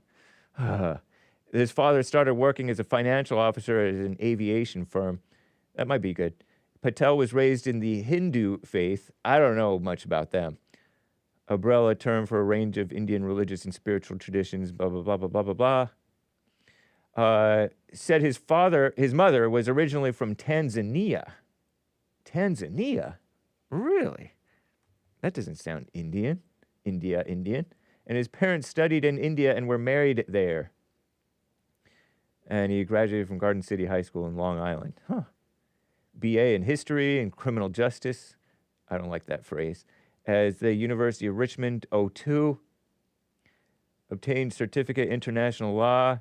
His father started working as a financial officer at an aviation firm. That might be good. Patel was raised in the Hindu faith. I don't know much about them. Umbrella term for a range of Indian religious and spiritual traditions, blah, blah, blah, blah, blah, blah, blah. Said his mother was originally from Tanzania. Tanzania? Really? That doesn't sound Indian. Indian. And his parents studied in India and were married there. And he graduated from Garden City High School in Long Island. BA in History and Criminal Justice. I don't like that phrase. As the University of Richmond, 02. Obtained Certificate International Law,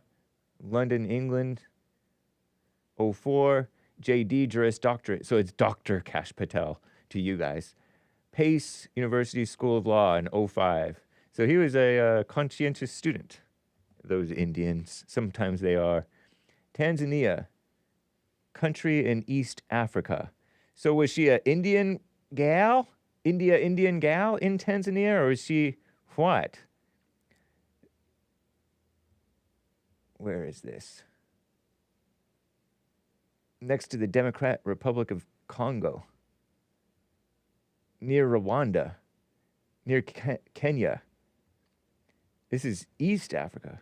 London, England, 04. JD Juris Doctorate. So it's Dr. Kash Patel to you guys. Pace University School of Law in 05. So he was a conscientious student. Those Indians, sometimes they are. Tanzania, country in East Africa. So was she an Indian gal? Indian gal in Tanzania, or is she what? Where is this? Next to the Democratic Republic of Congo. Near Rwanda. Near Kenya. This is East Africa.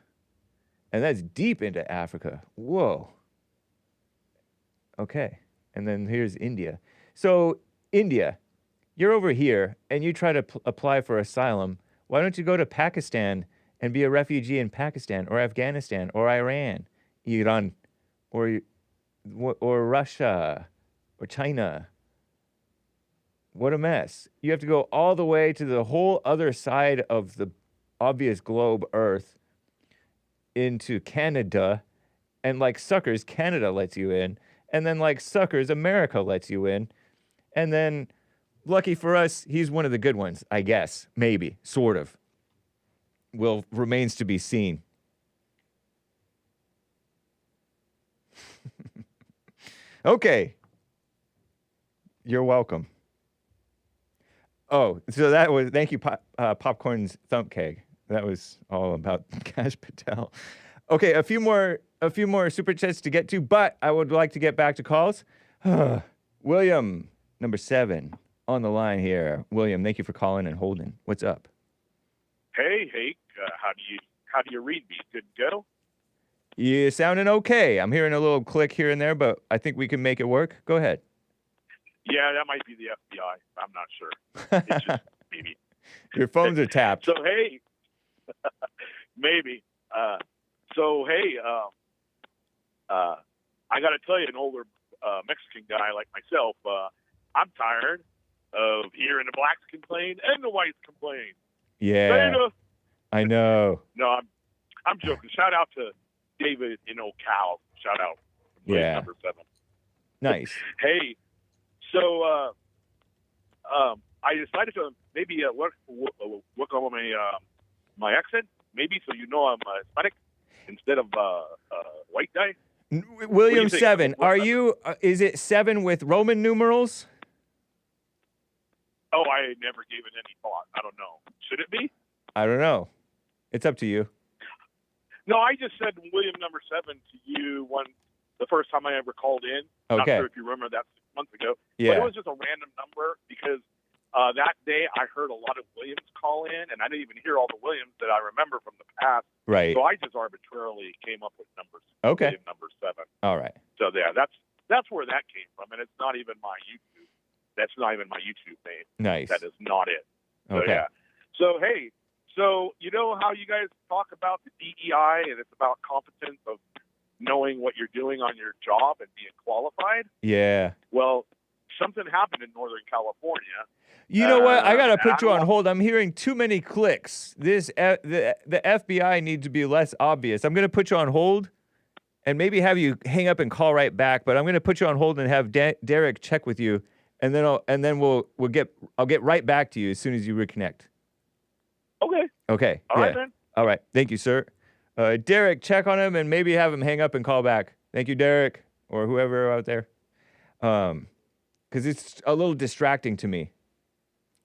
And that's deep into Africa. Whoa. Okay. And then here's India. So, India, you're over here and you try to apply for asylum. Why don't you go to Pakistan and be a refugee in Pakistan or Afghanistan or Iran, or Russia or China? What a mess. You have to go all the way to the whole other side of the obvious globe, Earth, into Canada, and like suckers, Canada lets you in, and then like suckers, America lets you in, and then lucky for us, he's one of the good ones, I guess, maybe, sort of. Remains to be seen. Okay. You're welcome. Oh, so thank you, Popcorn's Thump Keg. That was all about Kash Patel. Okay, a few more super chats to get to, but I would like to get back to calls. William, number 7, on the line here. William, thank you for calling and holding. What's up? Hey, Hake, how do you read me? Good to go? You're sounding okay. I'm hearing a little click here and there, but I think we can make it work. Go ahead. Yeah, that might be the FBI. I'm not sure. It's just maybe. Your phones are tapped. So, hey, maybe. I got to tell you, an older Mexican guy like myself, I'm tired of hearing the blacks complain and the whites complain. Yeah, Beta. I know. No, I'm joking. Shout out to David in Ocala. Shout out. Yeah. Number 7. Nice. Hey, so I decided to maybe work on my accent, maybe, so you know I'm Hispanic instead of white guy. William 7. Are you? Is it 7 with Roman numerals? Oh, I never gave it any thought. I don't know. Should it be? I don't know. It's up to you. No, I just said William number 7 to you the first time I ever called in. Not Okay. sure if you remember that 6 months ago. Yeah. But it was just a random number because that day I heard a lot of Williams call in, and I didn't even hear all the Williams that I remember from the past. Right. So I just arbitrarily came up with numbers. Okay. Number 7. All right. So yeah, that's where that came from, and it's not even my YouTube. That's not even my YouTube name. Nice. That is not it. So, Okay. yeah. So hey, so you know how you guys talk about the DEI and it's about competence of knowing what you're doing on your job and being qualified? Yeah. Well, something happened in Northern California. You know what? I gotta and put you I on don't- hold. I'm hearing too many clicks. The FBI needs to be less obvious. I'm gonna put you on hold, and maybe have you hang up and call right back. But I'm gonna put you on hold and have Derek check with you, and then I'll get right back to you as soon as you reconnect. Okay. Okay. All yeah. right, then. All right. Thank you, sir. Derek, check on him and maybe have him hang up and call back. Thank you, Derek, or whoever out there. Because it's a little distracting to me.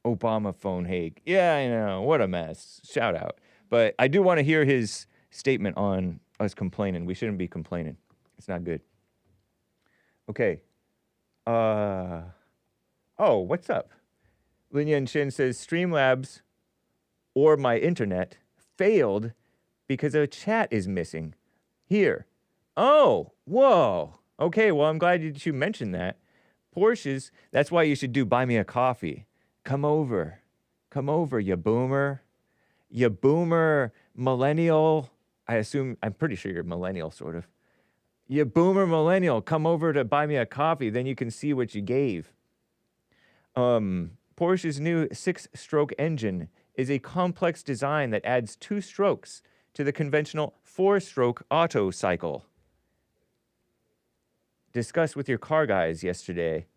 Obama phone Hake. Yeah, I know. What a mess. Shout out. But I do want to hear his statement on us complaining. We shouldn't be complaining. It's not good. Okay. Oh, what's up? Lin Yan Shin says Streamlabs or my internet failed because a chat is missing. Here. Oh, whoa. Okay, well, I'm glad that you mentioned that. Porsches, that's why you should do Buy Me a Coffee. Come over. Come over, you boomer. You boomer millennial. I'm pretty sure you're millennial, sort of. You boomer millennial, come over to Buy Me a Coffee, then you can see what you gave. Porsche's new 6-stroke engine is a complex design that adds 2 strokes to the conventional 4-stroke auto cycle. Discussed with your car guys yesterday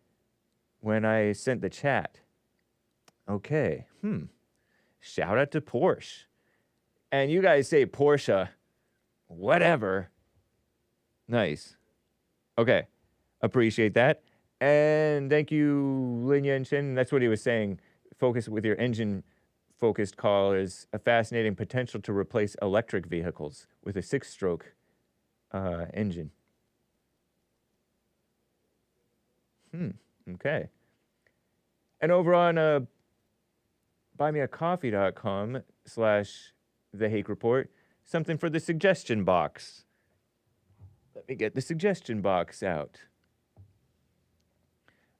when I sent the chat. Okay, shout out to Porsche. And you guys say Porsche, whatever. Nice. Okay, appreciate that. And thank you, Lin Yan Chen. That's what he was saying. Focus with your engine-focused call is a fascinating potential to replace electric vehicles with a 6-stroke engine. Okay. And over on buymeacoffee.com/The Hake Report, something for the suggestion box. Let me get the suggestion box out.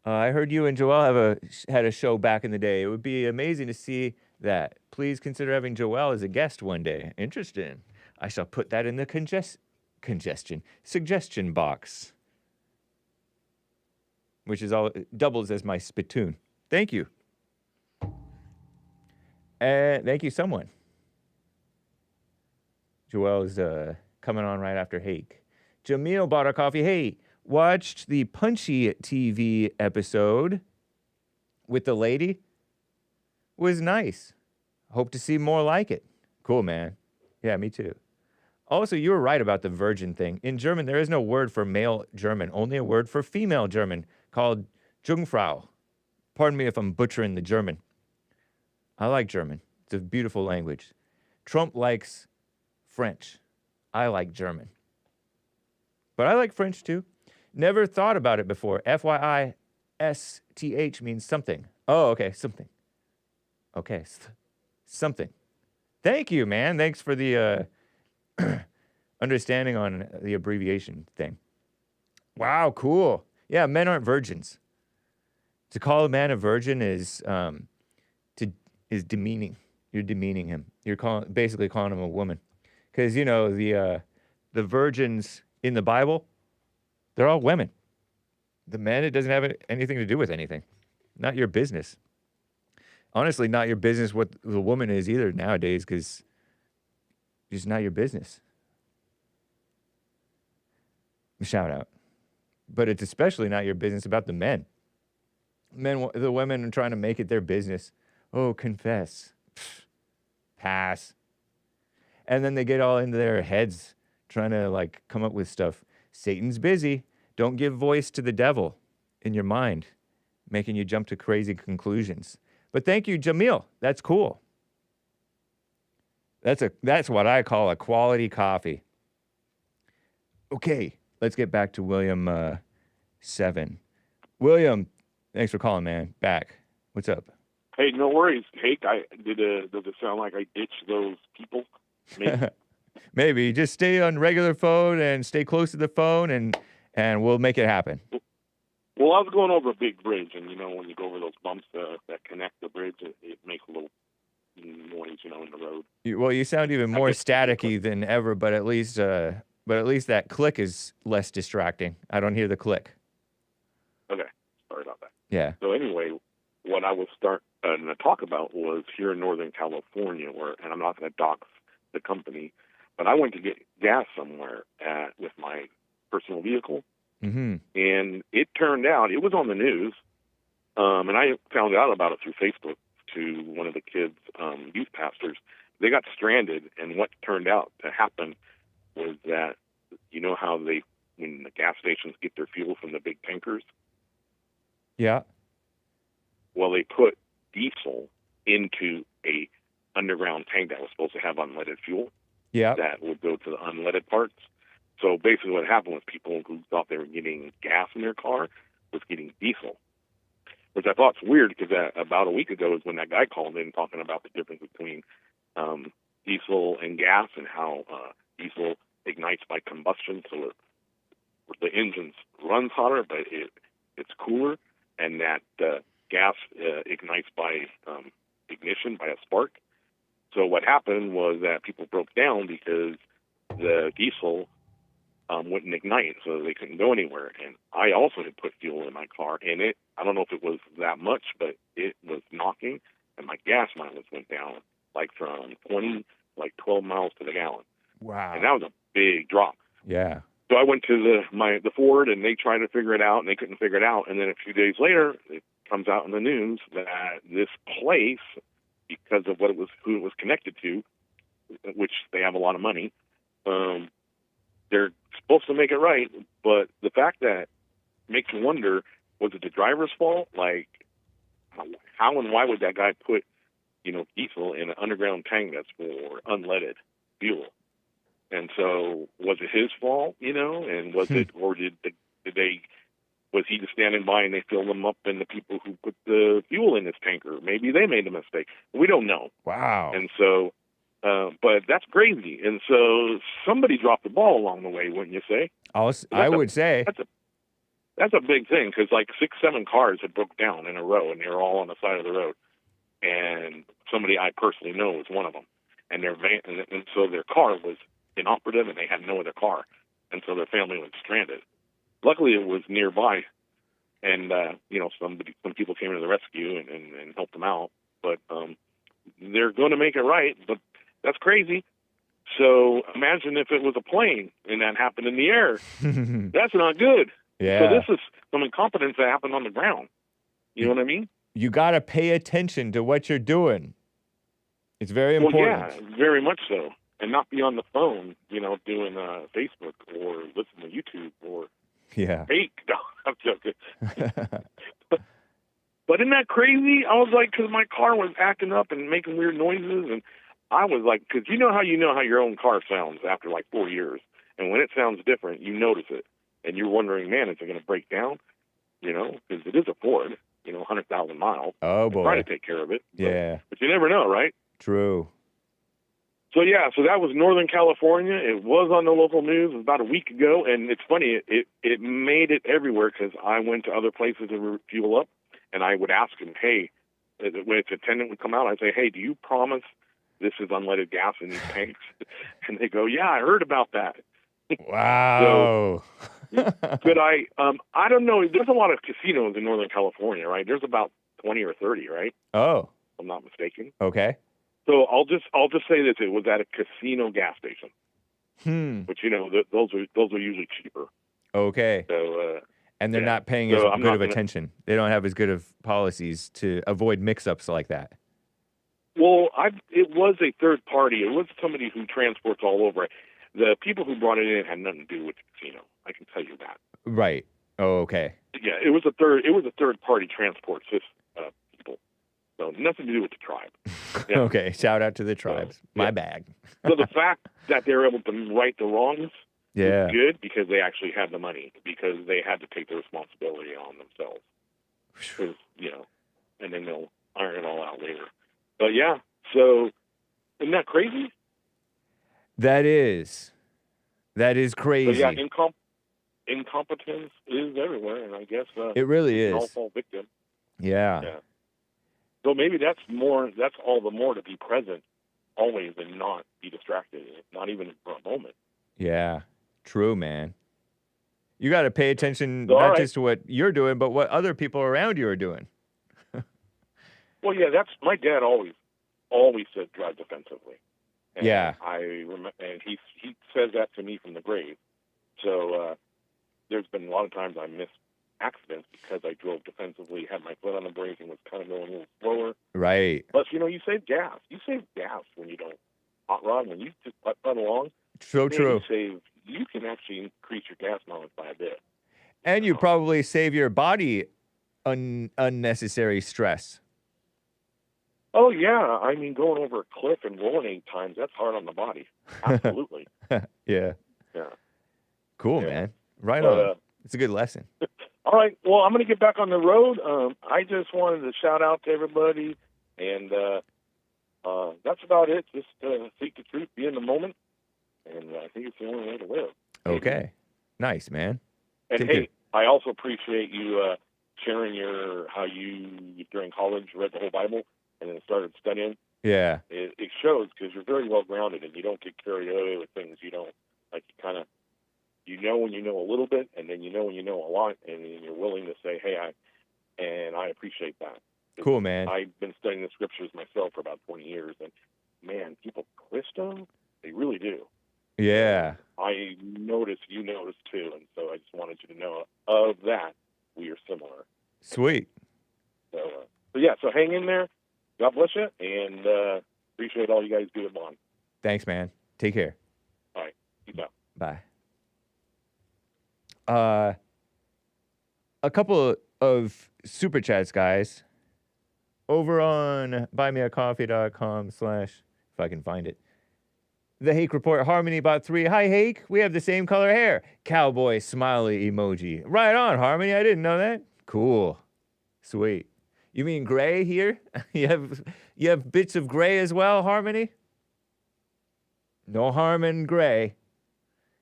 I heard you and Joelle had a show back in the day. It would be amazing to see that. Please consider having Joelle as a guest one day. Interesting. I shall put that in the suggestion box, which is doubles as my spittoon. Thank you. And thank you, someone. Joelle is coming on right after Hake. Jamil bought a coffee. Hey, watched the Punchie TV episode with the lady. Was nice. Hope to see more like it. Cool, man. Yeah, me too. Also, you were right about the virgin thing. In German, there is no word for male German, only a word for female German called Jungfrau. Pardon me if I'm butchering the German. I like German. It's a beautiful language. Trump likes French. I like German. But I like French too. Never thought about it before. FYISTH means something. Oh, okay, something. Okay, something. Thank you, man. Thanks for the understanding on the abbreviation thing. Wow, cool. Yeah, men aren't virgins. To call a man a virgin is demeaning. You're demeaning him. You're basically calling him a woman. Because, you know, the virgins in the Bible, they're all women. The men, it doesn't have anything to do with anything. Not your business. Honestly, not your business what the woman is either nowadays, because it's not your business. Shout out. But it's especially not your business about the men. The women are trying to make it their business. Oh, confess. Pfft. Pass. And then they get all into their heads trying to like come up with stuff. Satan's busy. Don't give voice to the devil in your mind, making you jump to crazy conclusions. But thank you, Jamil. That's cool. That's what I call a quality coffee. Okay, let's get back to William 7. William, thanks for calling, man. Back. What's up? Hey, no worries. Hake, does it sound like I ditched those people? Maybe. Maybe. Just stay on regular phone and stay close to the phone, and we'll make it happen. Well, I was going over a big bridge, and, when you go over those bumps that connect the bridge, it makes a little noise, in the road. Well, you sound even more staticky than ever, but at least that click is less distracting. I don't hear the click. Okay. Sorry about that. Yeah. So anyway, what I was starting to talk about was here in Northern California, and I'm not going to dox the company, but I went to get gas somewhere with my personal vehicle, and it turned out, it was on the news, and I found out about it through Facebook to one of the kids' youth pastors. They got stranded, and what turned out to happen was that, how when the gas stations get their fuel from the big tankers? Yeah. Well, they put diesel into a underground tank that was supposed to have unleaded fuel. Yeah. That would go to the unleaded parts. So basically what happened was people who thought they were getting gas in their car was getting diesel, which I thought's weird because about a week ago is when that guy called in talking about the difference between diesel and gas and how diesel ignites by combustion, so the engine runs hotter, but it's cooler, and that gas ignites by ignition, by a spark. So what happened was that people broke down because the diesel wouldn't ignite, so they couldn't go anywhere. And I also had put fuel in my car, and I don't know if it was that much, but it was knocking, and my gas mileage went down, from 12 miles to the gallon. Wow. And that was a big drop. Yeah. So I went to the Ford, and they tried to figure it out, and they couldn't figure it out. And then a few days later, it comes out in the news that this place, because of who it was connected to, which they have a lot of money, they're supposed to make it right. But the fact that makes me wonder, was it the driver's fault? How and why would that guy put, diesel in an underground tank that's for unleaded fuel? And so, was it his fault, and was it, or was he just standing by and they filled them up, and the people who put the fuel in his tanker, maybe they made a mistake. We don't know. Wow. And so, but that's crazy. And so somebody dropped the ball along the way, wouldn't you say? I would say. That's a big thing, because 6-7 cars had broke down in a row, and they were all on the side of the road. And somebody I personally know was one of them. And their van, and so their car was inoperative, and they had no other car, and so their family was stranded. Luckily, it was nearby, and some people came to the rescue and helped them out. But they're going to make it right. But that's crazy. So imagine if it was a plane and that happened in the air. That's not good. Yeah. So this is some incompetence that happened on the ground. You know what I mean? You got to pay attention to what you're doing. It's very important. Well, yeah, very much so. And not be on the phone, doing Facebook or listen to YouTube or Hake. No, I'm joking. But isn't that crazy? I was because my car was acting up and making weird noises, and I was because you know how your own car sounds after 4 years, and when it sounds different, you notice it, and you're wondering, man, is it going to break down? Because it is a Ford, 100,000 miles. Oh boy, try to take care of it. But you never know, right? True. So so that was Northern California. It was on the local news about a week ago, and it's funny, it made it everywhere because I went to other places to fuel up, and I would ask them, hey, when its attendant would come out, I'd say, hey, do you promise this is unleaded gas in these tanks? And they go, yeah, I heard about that. Wow. But I don't know. There's a lot of casinos in Northern California, right? There's about 20 or 30, right? Oh. If I'm not mistaken. Okay. So I'll just say this: it was at a casino gas station. Which those are usually cheaper. Okay. So and they're not paying as good of attention. They don't have as good of policies to avoid mix-ups like that. Well, it was a third party. It was somebody who transports all over. The people who brought it in had nothing to do with the casino. I can tell you that. Right. Oh, okay. Yeah, it was a third party transport people. So nothing to do with the tribe. Yeah. Okay. Shout out to the tribes. My bag. So the fact that they're able to right the wrongs Yeah. was good because they actually had the money, because they had to take the responsibility on themselves. 'Cause, and then they'll iron it all out later. But yeah, so isn't that crazy? That is But crazy. yeah, incompetence is everywhere, and I guess It really we can all is. fall victim. Yeah. Yeah. So maybe that's all the more to be present always and not be distracted, not even for a moment. Yeah. True, man. You got to pay attention So, all not right. just to what you're doing, but what other people around you are doing. Well, yeah, that's my dad always said drive defensively. And Yeah. I remember, and he says that to me from the grave. So there's been a lot of times I missed accidents because I drove defensively, had my foot on the brake, and was kind of going a little slower. Right. Plus, you save gas. You save gas when you don't hot rod. When you just putt along, So man, true. You can actually increase your gas mileage by a bit. And you probably save your body unnecessary stress. Oh yeah, I mean going over a cliff and rolling 8 times, that's hard on the body. Absolutely. Yeah. Yeah. Cool, Yeah. man. Right But, on. It's a good lesson. All right. Well, I'm going to get back on the road. I just wanted to shout out to everybody, and that's about it. Just seek the truth, be in the moment, and I think it's the only way to live. Okay. Nice, man. And Take hey, care. I also appreciate you sharing how you during college read the whole Bible and then started studying. Yeah. It shows because you're very well grounded and you don't get carried away with things you don't like. You know when you know a little bit, and then you know when you know a lot, and then you're willing to say, "Hey, I appreciate that." Cool, man. I've been studying the scriptures myself for about 20 years, and man, people twist them. They really do. Yeah. I noticed, you noticed too, and so I just wanted you to know of that. We are similar. Sweet. So hang in there. God bless you, and appreciate all you guys do at Bond. Thanks, man. Take care. All right. Peace out. Bye. A couple of super chats, guys. Over on buymeacoffee.com/ if I can find it. The Hake Report, Harmony bought 3. Hi, Hake. We have the same color hair. Cowboy smiley emoji. Right on, Harmony. I didn't know that. Cool. Sweet. You mean gray here? You have bits of gray as well, Harmony? No harm in gray.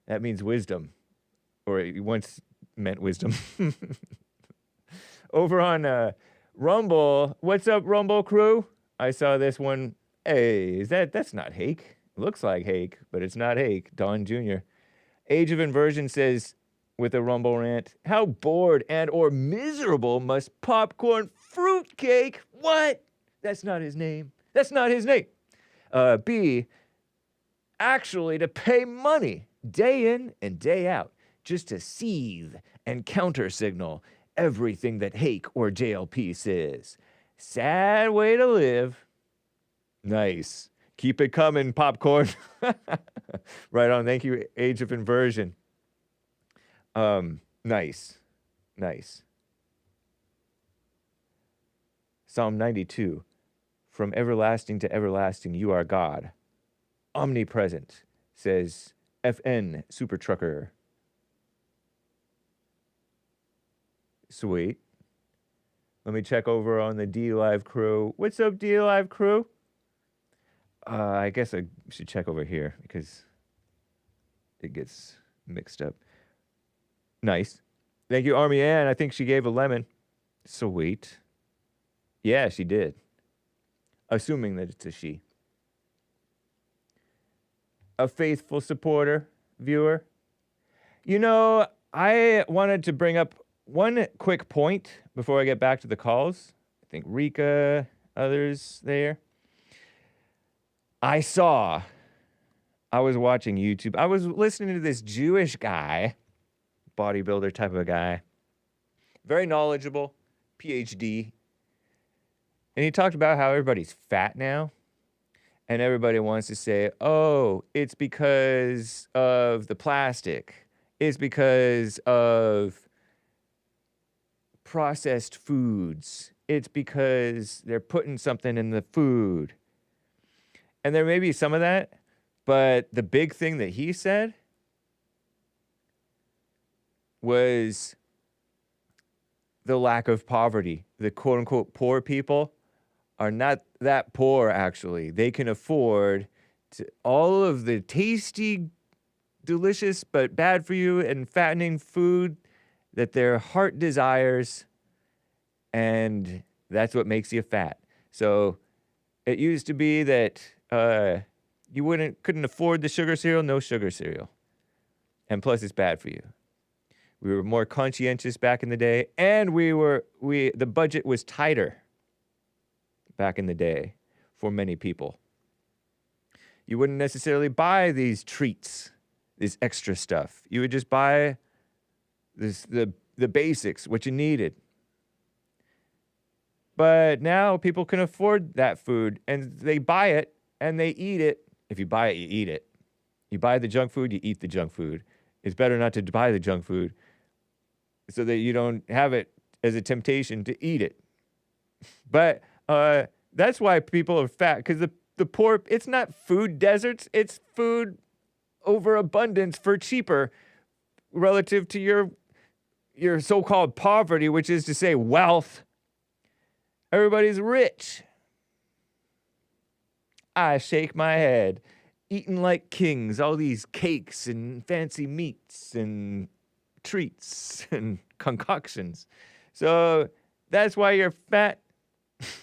That means wisdom. Or it once meant wisdom. Over on Rumble. What's up, Rumble crew? I saw this one. Hey, that's not Hake. Looks like Hake, but it's not Hake. Don Jr. Age of Inversion says, with a Rumble rant, how bored and or miserable must popcorn fruitcake? What? That's not his name. That's not his name. B, actually to pay money day in and day out just to seethe and counter signal everything that Hake or JLP says. Sad way to live. Nice. Keep it coming, popcorn. Right on. Thank you, Age of Inversion. Nice. Nice. Psalm 92. From everlasting to everlasting, you are God. Omnipresent, says FN Super Trucker. Sweet. Let me check over on the D Live crew. What's up, D Live crew? I guess I should check over here because it gets mixed up. Nice. Thank you, Army Ann. I think she gave a lemon. Sweet. Yeah, she did. Assuming that it's a she. A faithful supporter, viewer. You know, I wanted to bring up one quick point before I get back to the calls. I think Ricka, others there. I was watching YouTube. I was listening to this Jewish guy, bodybuilder type of a guy, very knowledgeable, PhD. And he talked about how everybody's fat now. And everybody wants to say, oh, it's because of the plastic. It's because of processed foods. It's because they're putting something in the food. And there may be some of that, but the big thing that he said was the lack of poverty. The quote unquote poor people are not that poor, actually. They can afford all of the tasty, delicious, but bad for you and fattening food that their heart desires, and that's what makes you fat. So it used to be that you couldn't afford the sugar cereal, no sugar cereal. And plus it's bad for you. We were more conscientious back in the day, and the budget was tighter back in the day for many people. You wouldn't necessarily buy these treats, this extra stuff. You would just buy the basics, what you needed. But now people can afford that food, and they buy it, and they eat it. If you buy it, you eat it. You buy the junk food, you eat the junk food. It's better not to buy the junk food so that you don't have it as a temptation to eat it. But that's why people are fat, because the poor, it's not food deserts, it's food overabundance for cheaper relative to your so-called poverty, which is to say wealth. Everybody's rich. I shake my head, eating like kings, all these cakes and fancy meats and treats and concoctions. So that's why you're fat.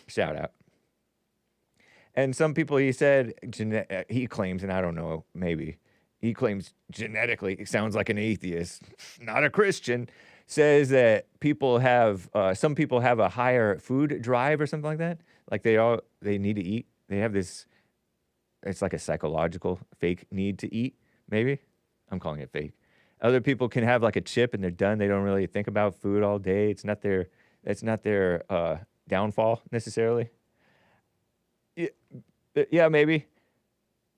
Shout out. And some people, he said, he claims, and I don't know, maybe, he claims genetically, it sounds like an atheist, not a Christian, says that some people have a higher food drive or something like that. Like they need to eat. They have this, it's like a psychological fake need to eat, maybe. I'm calling it fake. Other people can have like a chip and they're done. They don't really think about food all day. It's not their downfall necessarily. Yeah, maybe.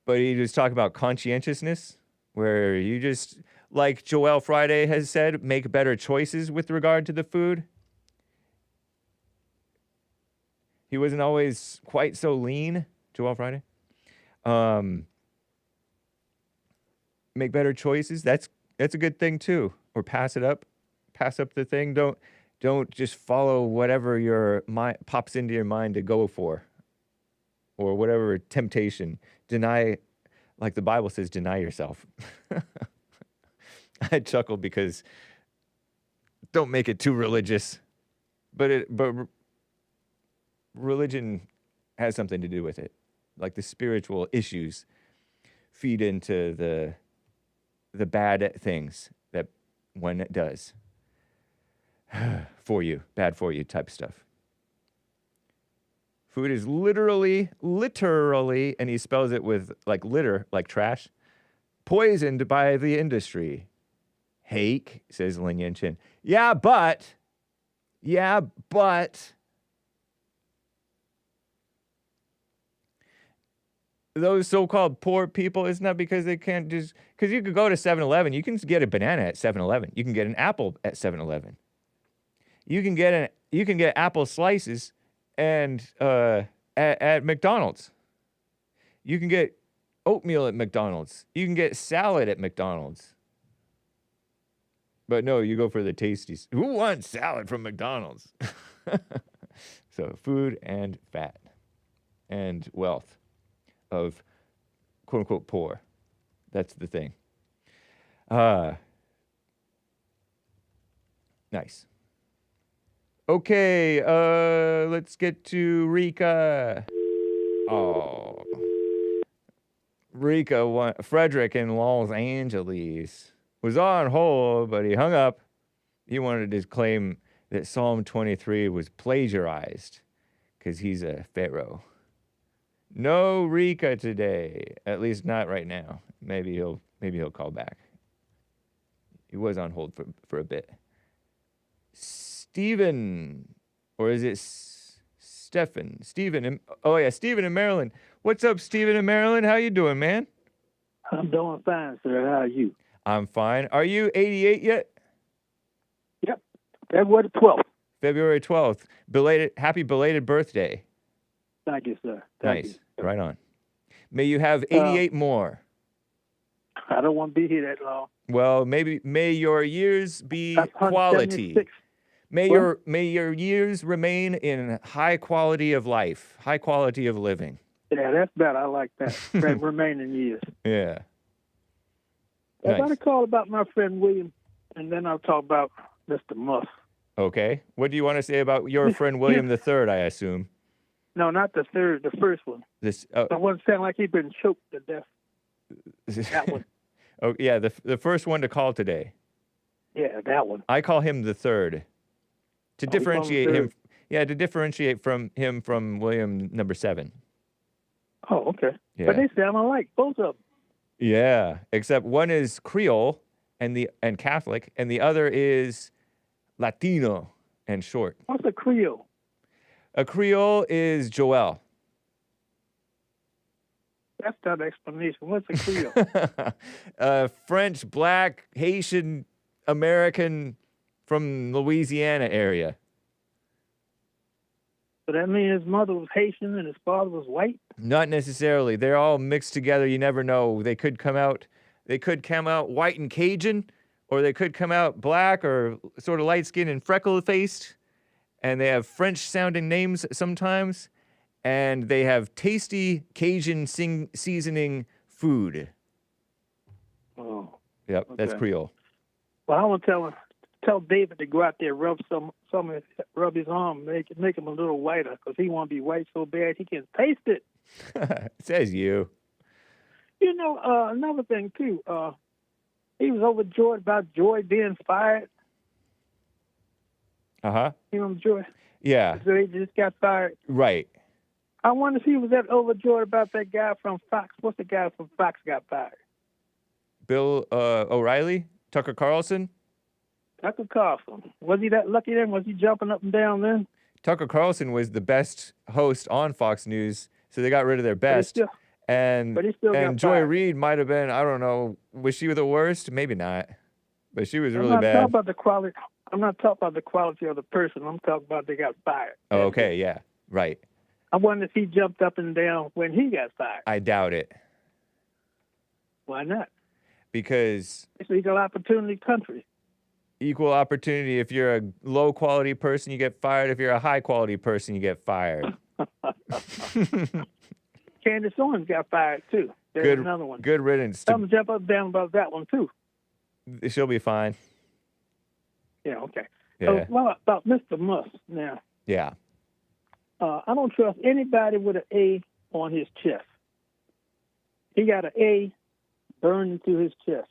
But he was talking about conscientiousness, where you just, like Joel Friday has said, make better choices with regard to the food. He wasn't always quite so lean, Joel Friday. Make better choices. That's a good thing too. Or pass up the thing. Don't just follow whatever your mind pops into your mind to go for, or whatever temptation. Deny, like the Bible says, deny yourself. I chuckle because don't make it too religious, but religion has something to do with it. Like the spiritual issues feed into the bad things that when it does for you, bad for you type stuff. Food is literally, and he spells it with like litter, like trash, poisoned by the industry. Hake, says Lin Yen Chin. Yeah, but those so-called poor people, it's not because they can't just, because you could go to 7-Eleven, you can get a banana at 7-Eleven, you can get an apple at 7-Eleven, you can get apple slices and at McDonald's, you can get oatmeal at McDonald's, you can get salad at McDonald's. But no, you go for the tasties. Who wants salad from McDonald's? So food and fat and wealth of quote unquote poor. That's the thing. Nice. Okay, let's get to Ricka. Oh. Ricka, Frederick in Los Angeles was on hold, but he hung up. He wanted to claim that Psalm 23 was plagiarized because he's a pharaoh. No Ricka today, at least not right now. Maybe he'll call back. He was on hold for a bit. Steven, or is it Stephen? Steven, Steven in Maryland. What's up, Steven in Maryland? How you doing, man? I'm doing fine, sir. How are you? I'm fine. Are you 88 yet? Yep. February 12th. February 12th. Happy belated birthday. Thank you, sir. Nice. Right on. May you have 88 more. I don't want to be here that long. Well, may your years be That's quality. 176. May your years remain in high quality of life, high quality of living. Yeah, that's better. I like that. Remaining years. Yeah. I got Nice. a call about my friend William, and then I'll talk about Mr. Musk. Okay. What do you want to say about your friend William III, I assume? No, not the third, the first one. This The one sound like he'd been choked to death. That one. Oh, yeah, the first one to call today. Yeah, that one. I call him the third. To Oh, you call him differentiate him. third. Yeah, to differentiate from him from William number 7. Oh, okay. Yeah. But they sound alike, both of them. Yeah, except one is Creole and Catholic, and the other is Latino and short. What's a Creole? A Creole is Joel. That's not an explanation. What's a Creole? French, black, Haitian, American from Louisiana area. So that means his mother was Haitian and his father was white? Not necessarily. They're all mixed together. You never know. They could come out white and Cajun, or they could come out black or sort of light skinned and freckle faced. And they have French sounding names sometimes. And they have tasty Cajun seasoning food. Oh. Yep, that's Okay. Creole. Well, I want to tell David to go out there, rub his arm, make him a little whiter, because he want to be white so bad he can taste it. Says you. You know, another thing too. He was overjoyed about Joy being fired. Uh-huh. You know, Joy. Yeah, So he just got fired. right. I wonder if he was that overjoyed about that guy from Fox. What's the guy from Fox got fired? Bill O'Reilly? Tucker Carlson? Tucker Carlson. Was he that lucky then? Was he jumping up and down then? Tucker Carlson was the best host on Fox News, so they got rid of their But he best. still- And but he still got Joy fired. Reid might have been, I don't know, was she the worst? Maybe not. But she was I'm really not bad. talking about the quality. I'm not talking about the quality of the person. I'm talking about they got fired. Oh, okay, yeah, right. I wonder if he jumped up and down when he got fired. I doubt it. Why not? Because It's an equal opportunity country. equal opportunity, if you're a low quality person, you get fired. If you're a high quality person, you get fired. Candace Owens got fired too. There's another one. Good riddance. Some jump up and down about that one too. She'll be fine. Yeah, okay. Yeah. So, well, about Mr. Musk now. Yeah. I don't trust anybody with an A on his chest. He got an A burned into his chest.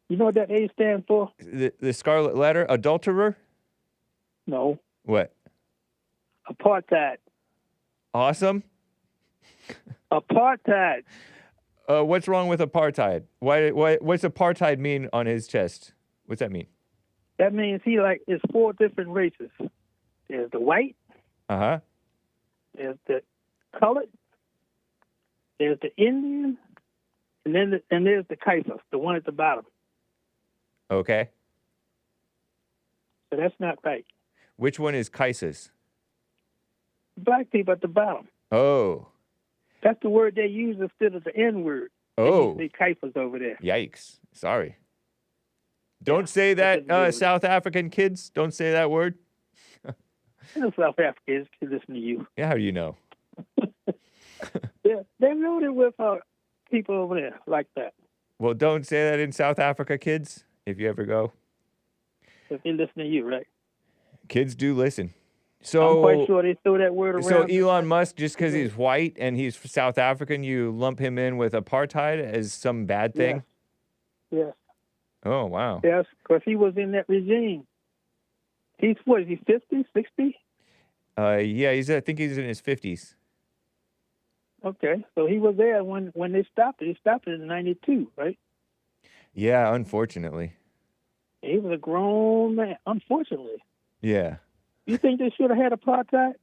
You know what that A stands for? The scarlet letter, adulterer? No. What? Apartheid. Awesome? Apartheid. What's wrong with apartheid? What's apartheid mean on his chest? What's that mean? That means it's 4 different races. There's the white, Uh-huh. there's the colored, there's the Indian, and then there's the Kaifas, the one at the bottom. Okay. So that's not right. Which one is Kaisis? Black people at the bottom. Oh. That's the word they use instead of the N word. Oh. The Kaifas over there. Yikes. Sorry. Don't say that's that, a word. South African kids. Don't say that word. And South Africans can listen to you. Yeah, how do you know? Yeah, they're loaded with people over there like that. Well, don't say that in South Africa, kids, if you ever go. If they listen to you, right? Kids do listen. I'm quite sure they throw that word around. So Elon Musk, just because he's white and he's South African, you lump him in with apartheid as some bad thing? Yes. Oh, wow. Yes, because he was in that regime. He's, what, is he 50, 60? Yeah, I think he's in his 50s. Okay, so he was there when they stopped it. He stopped it in 92, right? Yeah, unfortunately. He was a grown man, unfortunately. Yeah. You think they should have had apartheid?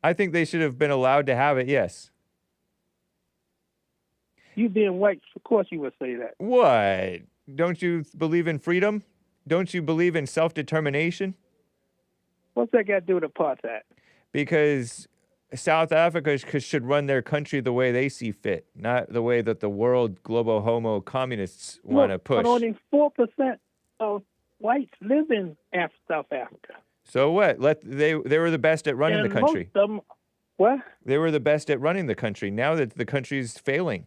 I think they should have been allowed to have it, yes. You being white, of course you would say that. What? Don't you believe in freedom? Don't you believe in self-determination? What's that got to do with apartheid? Because South Africa should run their country the way they see fit, not the way that the world globo homo communists want to push. But only 4% of whites live in South Africa. So what? They were the best at running the country. Most of them, what? They were the best at running the country. Now that the country's failing.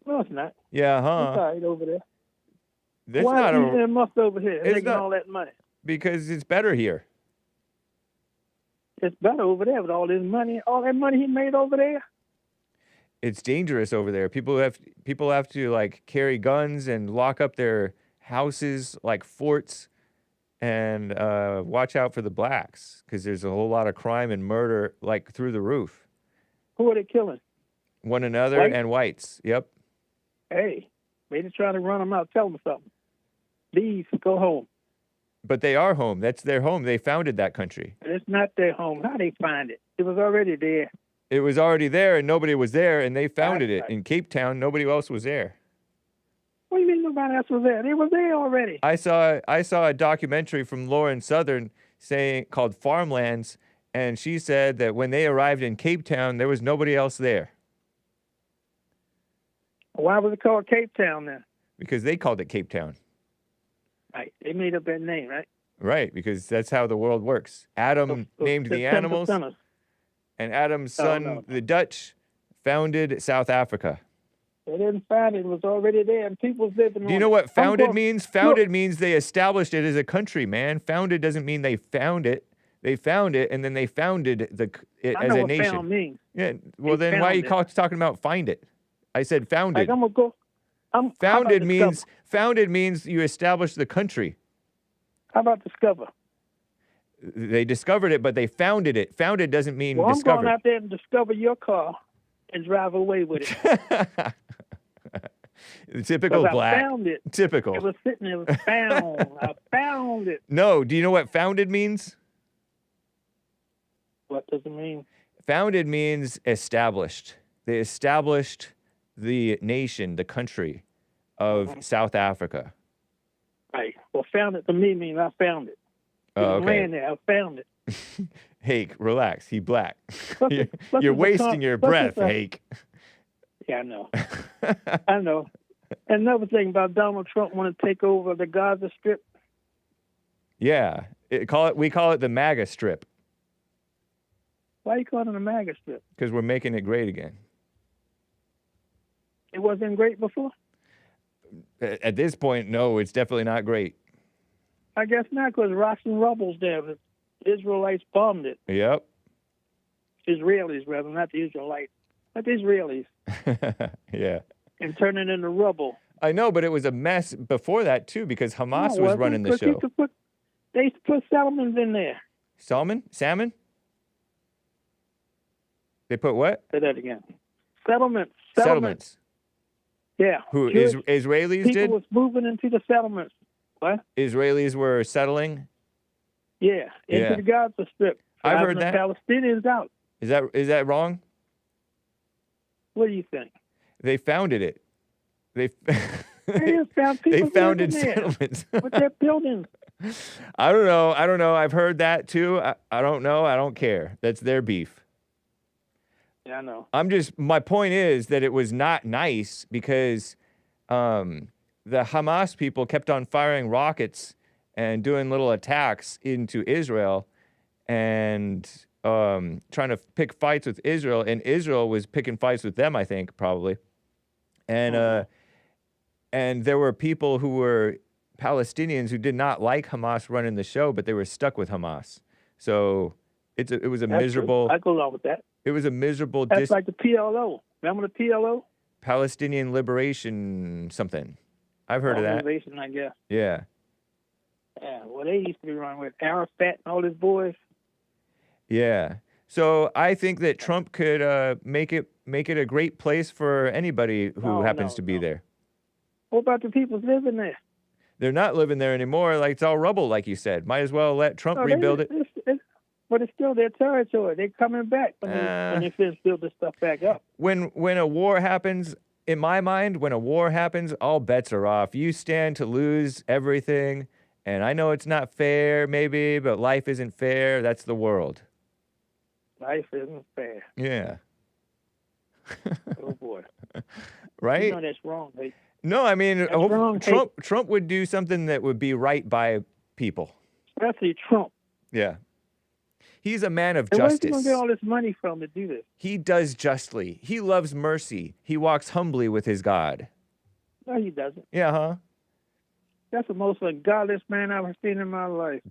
No, it's not. Yeah, It's all right over there. That's Why not is there Musk over here it's making not- all that money? because it's better here. It's better over there with all this money, all that money he made over there. It's dangerous over there. People have to like carry guns and lock up their houses like forts, and watch out for the blacks because there's a whole lot of crime and murder like through the roof. Who are they killing? One another Whites? and whites. Yep. Hey, they just trying to run them out. Tell them something. Leave, go home. But they are home. That's their home. They founded that country. And it's not their home. How they find it? It was already there. It was already there and nobody was there, and they founded it right. in Cape Town. Nobody else was there. What do you mean nobody else was there? They were there already. I saw a documentary from Lauren Southern called Farmlands, and she said that when they arrived in Cape Town, there was nobody else there Why was it called Cape Town then? because they called it Cape Town. Right. They made up that name, right? Right, because that's how the world works. Adam named the 10%. animals, and Adam's son, no. the Dutch, founded South Africa. They didn't find it. It was already there, and people was living on it. Do you know what founded means? Founded look. means they established it as a country, man. Founded doesn't mean they found it. They found it, and then they founded it I as know a what nation. found means. Yeah. Well, They then why are you found it. talking about find it? I said founded. Like, I'm going to go. How about Founded means you established the country. How about discover? They discovered it, but they founded it. Founded doesn't mean Well, I'm discovered. going out there and discover your car and drive away with it. Typical 'Cause black. I found it. Typical. It was sitting there. It was found. I found it. No, do you know what founded means? What does it mean? Founded means established. They established the nation, the country of South Africa. Right. Well, found it to me means I found it. It Oh, was okay. laying there. I found it. Hake, relax. He black. Plus You're, it's- plus you're it's a wasting con- your plus breath, it's a- Hake. Yeah, I know. I know. And another thing about Donald Trump want to take over the Gaza Strip. Yeah. We call it the MAGA strip Why you calling it a MAGA Strip? because we're making it great again. It wasn't great before? At this point, no, it's definitely not great. I guess not, because rocks and rubble's there. But Israelites bombed it. Yep. Israelis, rather, not the Israelites. But the Israelis. Yeah. And turn it into rubble. I know, but it was a mess before that, too, because Hamas No, it was wasn't, running the 'cause show. They used to put settlements in there. Salmon? They put what? Say that again. Settlements. Yeah. Who, Jewish Israelis people did? was moving into the settlements. What? Israelis were settling? Yeah. Into Yeah. the Gaza Strip. I've heard Driving that. the Palestinians out. Is that wrong? What do you think? They founded it. They They just found people they founded living there settlements. with their buildings. I don't know. I've heard that too. I don't know. I don't care. That's their beef. Yeah, I know. My point is that it was not nice because the Hamas people kept on firing rockets and doing little attacks into Israel and trying to pick fights with Israel, and Israel was picking fights with them, I think, probably. And and there were people who were Palestinians who did not like Hamas running the show, but they were stuck with Hamas. So it was a That's miserable. true. I go along with that. It was a miserable That's like the PLO. Remember the PLO? Palestinian Liberation something. I've heard of that. Organization, I guess. Yeah. Yeah, well, they used to be running with Arafat and all his boys. Yeah. So I think that Trump could make it a great place for anybody who happens to be there. What about the people living there? They're not living there anymore. Like, it's all rubble, like you said. Might as well let Trump rebuild it. But it's still their territory. They're coming back when they finish building stuff back up. When a war happens, in my mind, when a war happens, all bets are off. You stand to lose everything. And I know it's not fair, maybe, but life isn't fair. That's the world. Life isn't fair. Yeah. Oh boy. Right? You know that's wrong, Hake. No, I mean, That's wrong, Trump would do something that would be right by people. Especially Trump. Yeah. He's a man of And where's he justice. gonna get all this money from to do this? He does justly. He loves mercy. He walks humbly with his God. No, he doesn't. Yeah, huh? That's the most ungodliest man I've ever seen in my life.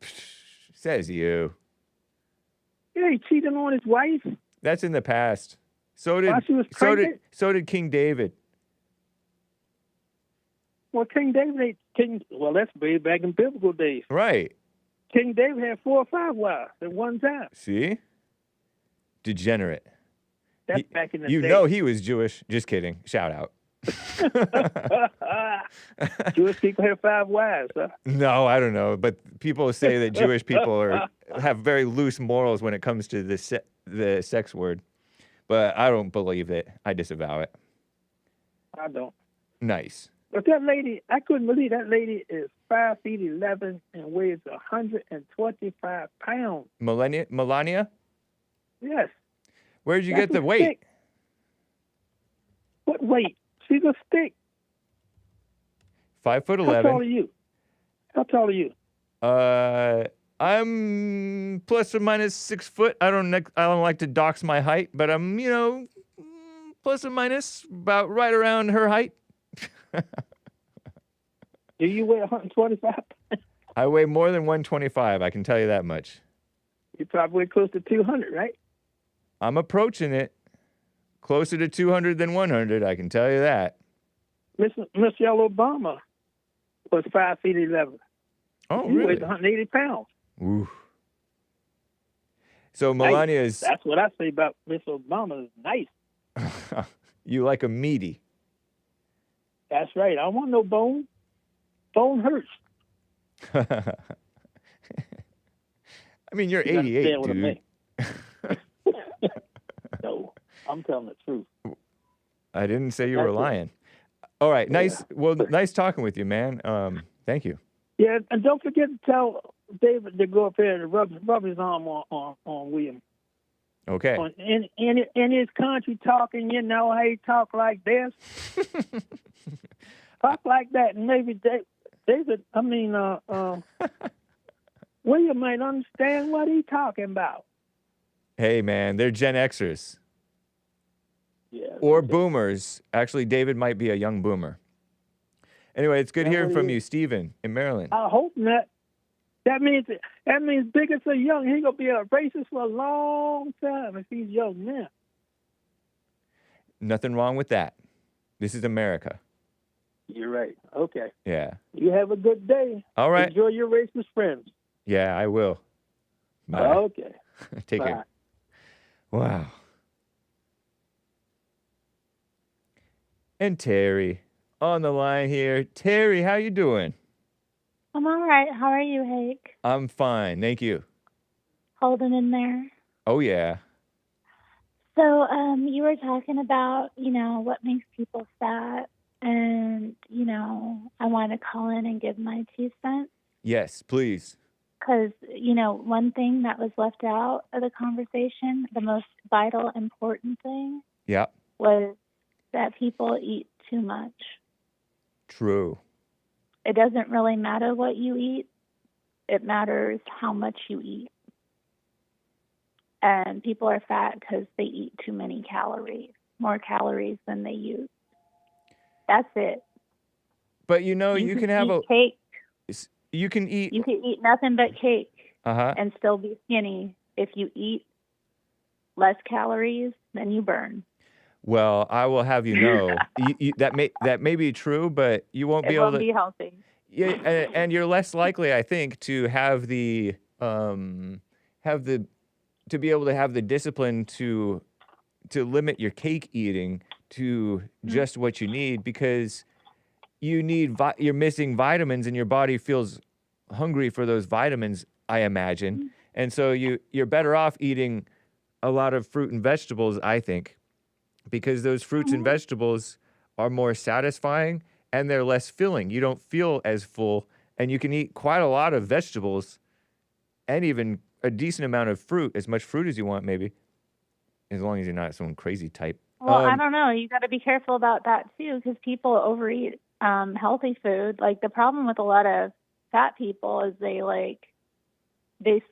Says you. Yeah, he cheated on his wife. That's in the past. So did While she was pregnant? so did King David. Well, King David well, that's way back in biblical days. Right. King David had 4 or 5 wives at one time. See? Degenerate. That's back in the You day. know he was Jewish. Just kidding. Shout out. Jewish people have 5 wives, huh? No, I don't know. But people say that Jewish people have very loose morals when it comes to the sex word. But I don't believe it. I disavow it. I don't. Nice. But that lady, I couldn't believe that lady is 5'11" and weighs 125 pounds. Melania? Yes. Where did you That's get the a weight? stick. What weight? She's a stick. 5'11". How tall are you? How tall are you? I'm plus or minus 6 foot. I don't like to dox my height, but I'm, plus or minus about right around her height. Do you weigh 125? I weigh more than 125. I can tell you that much. You probably weigh close to 200, right? I'm approaching it. Closer to 200 than 100, I can tell you that. Michelle Obama was 5'11". Oh, He really? weighs 180 pounds. Ooh. So Melania is... That's what I say about Miss Obama. Is nice. You like a meaty. That's right. I don't want no bone. Bone hurts. I mean, you're You 88, understand what I dude. mean. No, I'm telling the truth. I didn't say you were That's it. lying. All right, Yeah. nice. Well, nice talking with you, man. Thank you. Yeah, and don't forget to tell David to go up there and rub his arm on William. Okay. In his country talking, you know how he talk like this. Talk like that, and maybe William might understand what he's talking about. Hey, man, they're Gen Xers. Yeah. Or boomers. Actually, David might be a young boomer. Anyway, it's good hearing from you, Stephen, in Maryland. I hope not. That means big as a young, he's gonna be a racist for a long time if he's young now. Nothing wrong with that. This is America. You're right. Okay. Yeah. You have a good day. All right. Enjoy your racist friends. Yeah, I will. Bye. Okay. Take Bye. care. Wow. And Terry on the line here. Terry, how you doing? I'm all right. How are you, Hake? I'm fine, thank you. Holding in there. Oh yeah. So, you were talking about, what makes people fat, and, I want to call in and give my 2 cents. Yes, please. Because, one thing that was left out of the conversation, the most vital, important thing, Yeah. was that people eat too much. True. It doesn't really matter what you eat. It matters how much you eat. And people are fat because they eat too many calories, more calories than they use. That's it. But you can have eat cake. You can eat. You can eat nothing but cake Uh-huh. and still be skinny if you eat less calories than you burn. Well, I will have you know that may be true, but you won't be It able won't to. be healthy. Yeah, and you're less likely, I think, to have the to be able to have the discipline to limit your cake eating to just what you need, because you're missing vitamins and your body feels hungry for those vitamins, I imagine. And so you're better off eating a lot of fruit and vegetables, I think, because those fruits and vegetables are more satisfying and they're less filling. You don't feel as full, and you can eat quite a lot of vegetables and even a decent amount of fruit, as much fruit as you want, maybe. as long as you're not some crazy type. Well, I don't know. You got to be careful about that too, because people overeat healthy food. Like the problem with a lot of fat people is they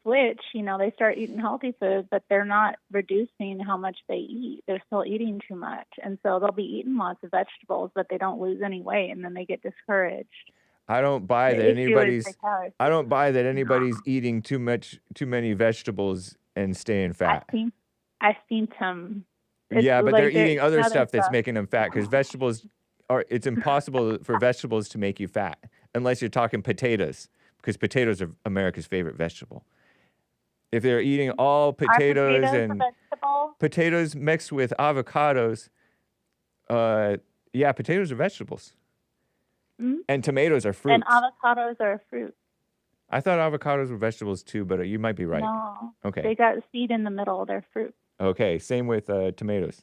switch. You know, they start eating healthy food, but they're not reducing how much they eat. They're still eating too much, and so they'll be eating lots of vegetables, but they don't lose any weight, and then they get discouraged. I don't buy that anybody's eating too many vegetables and staying fat. I've seen some. Yeah, but they're eating other stuff that's making them fat, because vegetables it's impossible for vegetables to make you fat unless you're talking potatoes, because potatoes are America's favorite vegetable. If they're eating all potatoes and potatoes mixed with avocados, yeah, potatoes are vegetables. Mm-hmm. And tomatoes are fruits. And avocados are a fruit. I thought avocados were vegetables too, but you might be right. No. Okay. They got a seed in the middle. They're fruit. Okay. Same with tomatoes.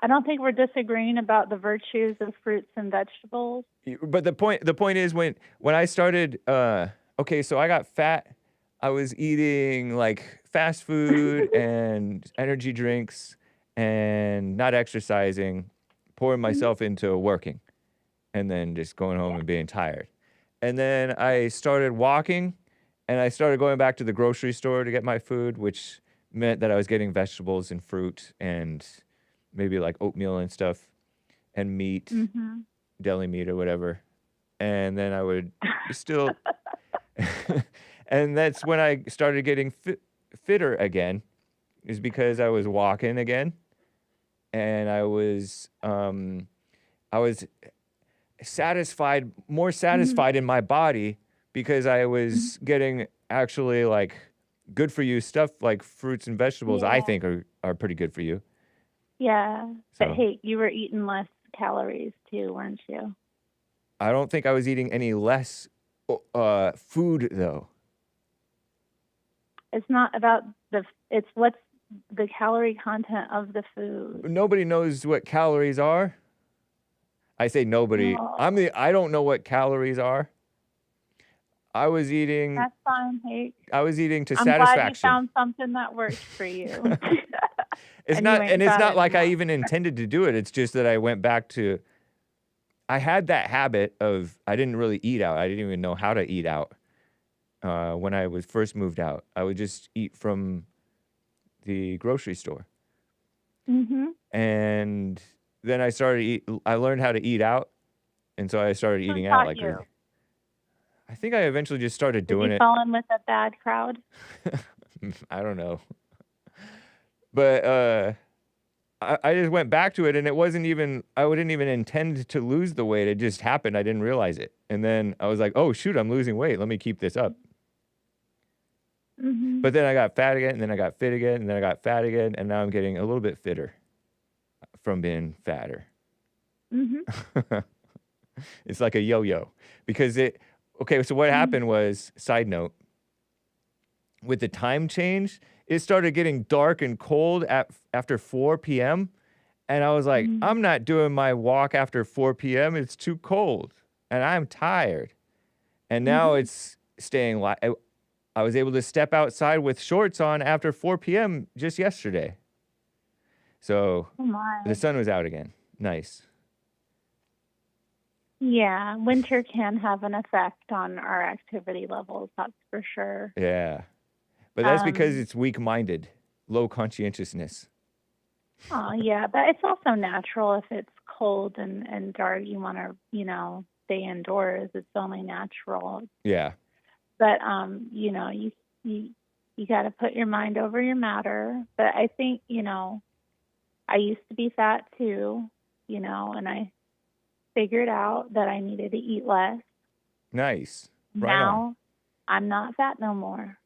I don't think we're disagreeing about the virtues of fruits and vegetables. But the point is when I started, okay, so I got fat. I was eating like fast food and energy drinks and not exercising, pouring myself into working, and then just going home and being tired. And then I started walking, and I started going back to the grocery store to get my food, which meant that I was getting vegetables and fruit and maybe like oatmeal and stuff and meat, deli meat or whatever. And then I would still, and that's when I started getting fitter again, is because I was walking again. And I was satisfied, more satisfied in my body, because I was getting actually like good for you stuff like fruits and vegetables. I think are pretty good for you. Yeah, but hey, you were eating less calories too, weren't you? I don't think I was eating any less food though. It's not about it's what's the calorie content of the food. Nobody knows what calories are. I say nobody. No. I don't know what calories are. I was eating. That's fine, Hake. I was eating to I'm satisfaction. glad you found something that works for you. It's not like I even intended to do it. It's just that I went back to. I had that habit of I didn't really eat out. I didn't even know how to eat out when I was first moved out. I would just eat from the grocery store. And then I I learned how to eat out, and so I started eating out like crazy. I think I eventually just started doing it. Did you fall in with a bad crowd? I don't know. But I just went back to it, and I didn't even intend to lose the weight. It just happened. I didn't realize it. And then I was like, oh, shoot, I'm losing weight. Let me keep this up. But then I got fat again, and then I got fit again, and then I got fat again, and now I'm getting a little bit fitter from being fatter. It's like a yo-yo. Because so what happened was, side note, with the time change, it started getting dark and cold after 4 p.m. And I was like, I'm not doing my walk after 4 p.m. It's too cold, and I'm tired. And now it's staying light. I was able to step outside with shorts on after 4 p.m. just yesterday. So the sun was out again. Nice. Yeah, winter can have an effect on our activity levels, that's for sure. Yeah. But that's because it's weak-minded, low conscientiousness. Oh, yeah, but it's also natural if it's cold and dark, you want to, stay indoors. It's only natural. Yeah. But, you got to put your mind over your matter. But I think, I used to be fat too, and I figured out that I needed to eat less. Nice. Right now, on. I'm not fat no more.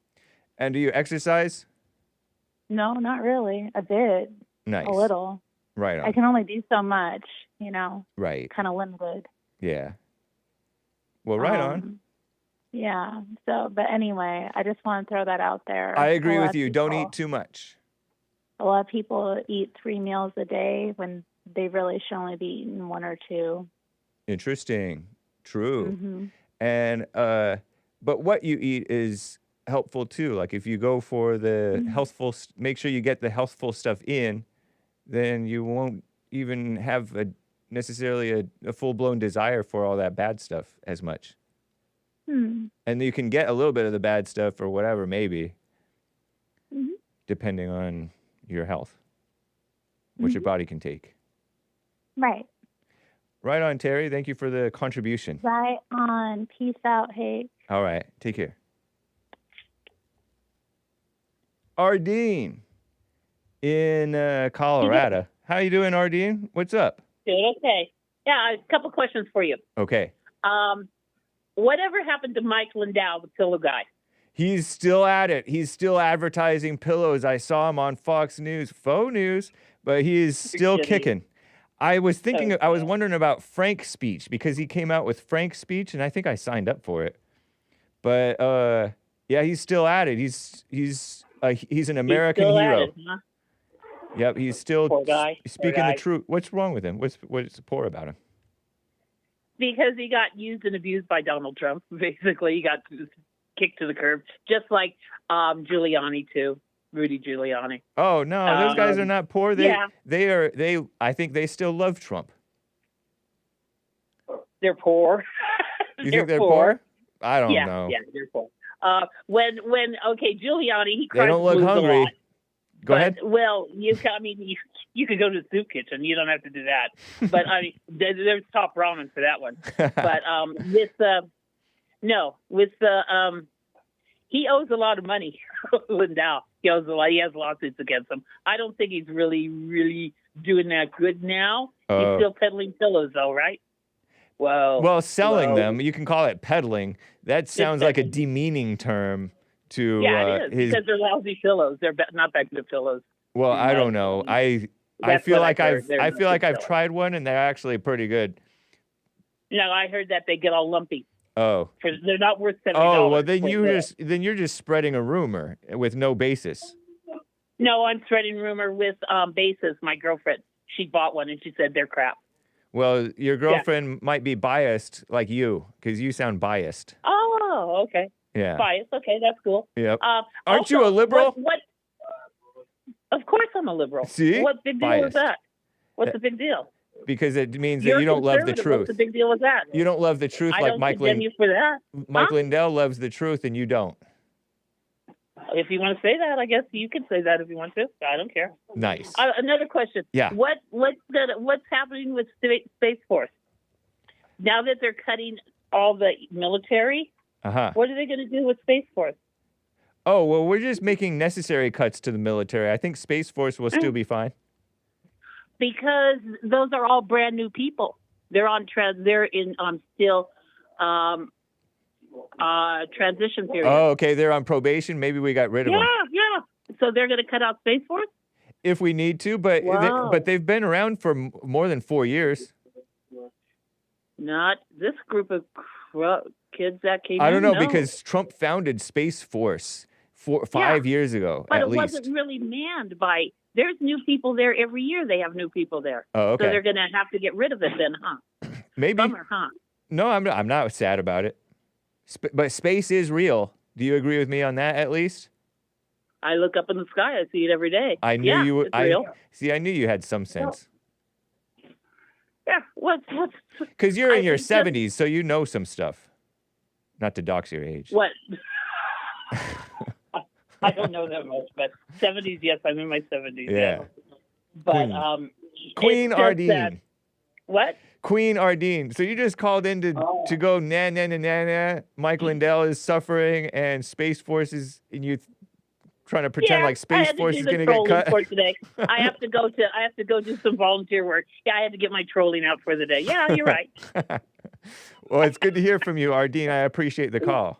And do you exercise? No, not really. I did. Nice. A little. Right on. I can only do so much, Right. Kind of limited. Yeah. Well, right on. Yeah. So, but anyway, I just want to throw that out there. I agree with you. Don't eat too much. A lot of people eat 3 meals a day when they really should only be eating 1 or 2. Interesting. True. And, but what you eat is helpful too. Like if you go for the healthful, make sure you get the healthful stuff in, then you won't even have necessarily a full-blown desire for all that bad stuff as much. And you can get a little bit of the bad stuff or whatever, maybe, depending on your health, what your body can take. Right. Right on, Terry. Thank you for the contribution. Right on. Peace out, Hake. All right. Take care. Ardene in Colorado. How you doing, Ardene? What's up? Good, okay. Yeah, a couple questions for you. Okay. Whatever happened to Mike Lindell, the pillow guy? He's still at it. He's still advertising pillows. I saw him on Fox News, faux news, but he is still kicking. I was thinking, I was wondering about Frank's speech because he came out with Frank's speech, and I think I signed up for it. But yeah, he's still at it. He's an American hero. It, huh? Yep, he's still speaking the guy. truth. What's wrong with him? What's poor about him? Because he got used and abused by Donald Trump. Basically, he got kicked to the curb, just like Giuliani too, Rudy Giuliani. Oh no, those guys are not poor. They I think they still love Trump. They're poor. You think they're poor? I don't yeah, know. Yeah, they're poor. When Giuliani, he they don't look blues hungry. a lot. Go ahead. Well, you could go to the soup kitchen. You don't have to do that. But I mean, there's top ramen for that one. But he owes a lot of money. Lindell, he owes a lot. He has lawsuits against him. I don't think he's really doing that good now. He's still peddling pillows, though, right? Well, selling them, you can call it peddling. That sounds like a demeaning term to it is, because they're lousy pillows. They're not that good pillows. Well, I don't know. I feel like I've tried one and they're actually pretty good. No, I heard that they get all lumpy. Oh. Because they're not worth $70. Oh, well then you're just spreading a rumor with no basis. No, I'm spreading rumor with basis. My girlfriend, she bought one and she said they're crap. Well, your girlfriend might be biased like you, because you sound biased. Oh, okay. Yeah. Biased. Okay, that's cool. Yep. Aren't also, you a liberal? What? Of course I'm a liberal. See? What big deal is that? What's the big deal? Because it means that you don't love the truth. What's the big deal with that? You don't love the truth like Mike Lindell. I don't condemn you for that. Mike Lindell loves the truth and you don't. If you want to say that, I guess you can say that if you want to. I don't care. Nice. Another question. Yeah. What's happening with Space Force? Now that they're cutting all the military, what are they going to do with Space Force? Oh, well, we're just making necessary cuts to the military. I think Space Force will still be fine. Because those are all brand new people. They're still transition period. Oh, okay. They're on probation. Maybe we got rid of them. Yeah. So they're going to ut out Space Force? If we need to, but but they've been around for more than 4 years. Not this group of kids that came I don't know, no. because Trump founded Space Force 5 years ago, but at least. But it wasn't really manned by... There's new people there every year. They have new people there. Oh, okay. So they're going to have to get rid of it then, huh? Maybe. Bummer, huh? No, I'm not sad about it. But space is real. Do you agree with me on that, at least? I look up in the sky. I see it every day. I knew you would. Real. I knew you had some sense. Yeah. What's? Because you're in your 70s, so you know some stuff. Not to dox your age. What? I don't know that much, but 70s, yes, I'm in my 70s. Yeah. But Queen Ardene. What? Queen Ardene. So you just called in to go na. Mike Lindell is suffering, and Space Force is, and you trying to pretend like Space Force is going to get cut. For today. I have to go do some volunteer work. Yeah, I had to get my trolling out for the day. Yeah, you're right. Well, it's good to hear from you, Ardene. I appreciate the call.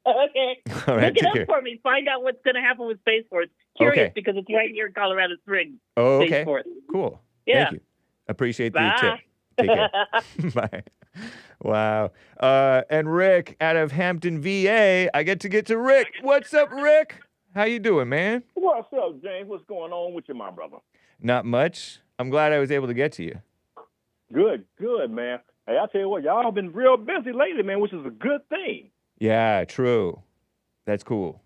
Okay. All right, look it up for me. Find out what's going to happen with Space Force. Curious because it's right here in Colorado Springs. Oh, okay. Space Force. Cool. Yeah. Thank you. Appreciate Bye. the tip. Take care. Bye. Wow. And Rick out of Hampton, VA. I get to Rick. What's up, Rick? How you doing, man? What's up, James? What's going on with you, my brother? Not much. I'm glad I was able to get to you. Good, man. Hey, I tell you what, y'all been real busy lately, man, which is a good thing. Yeah, true. That's cool.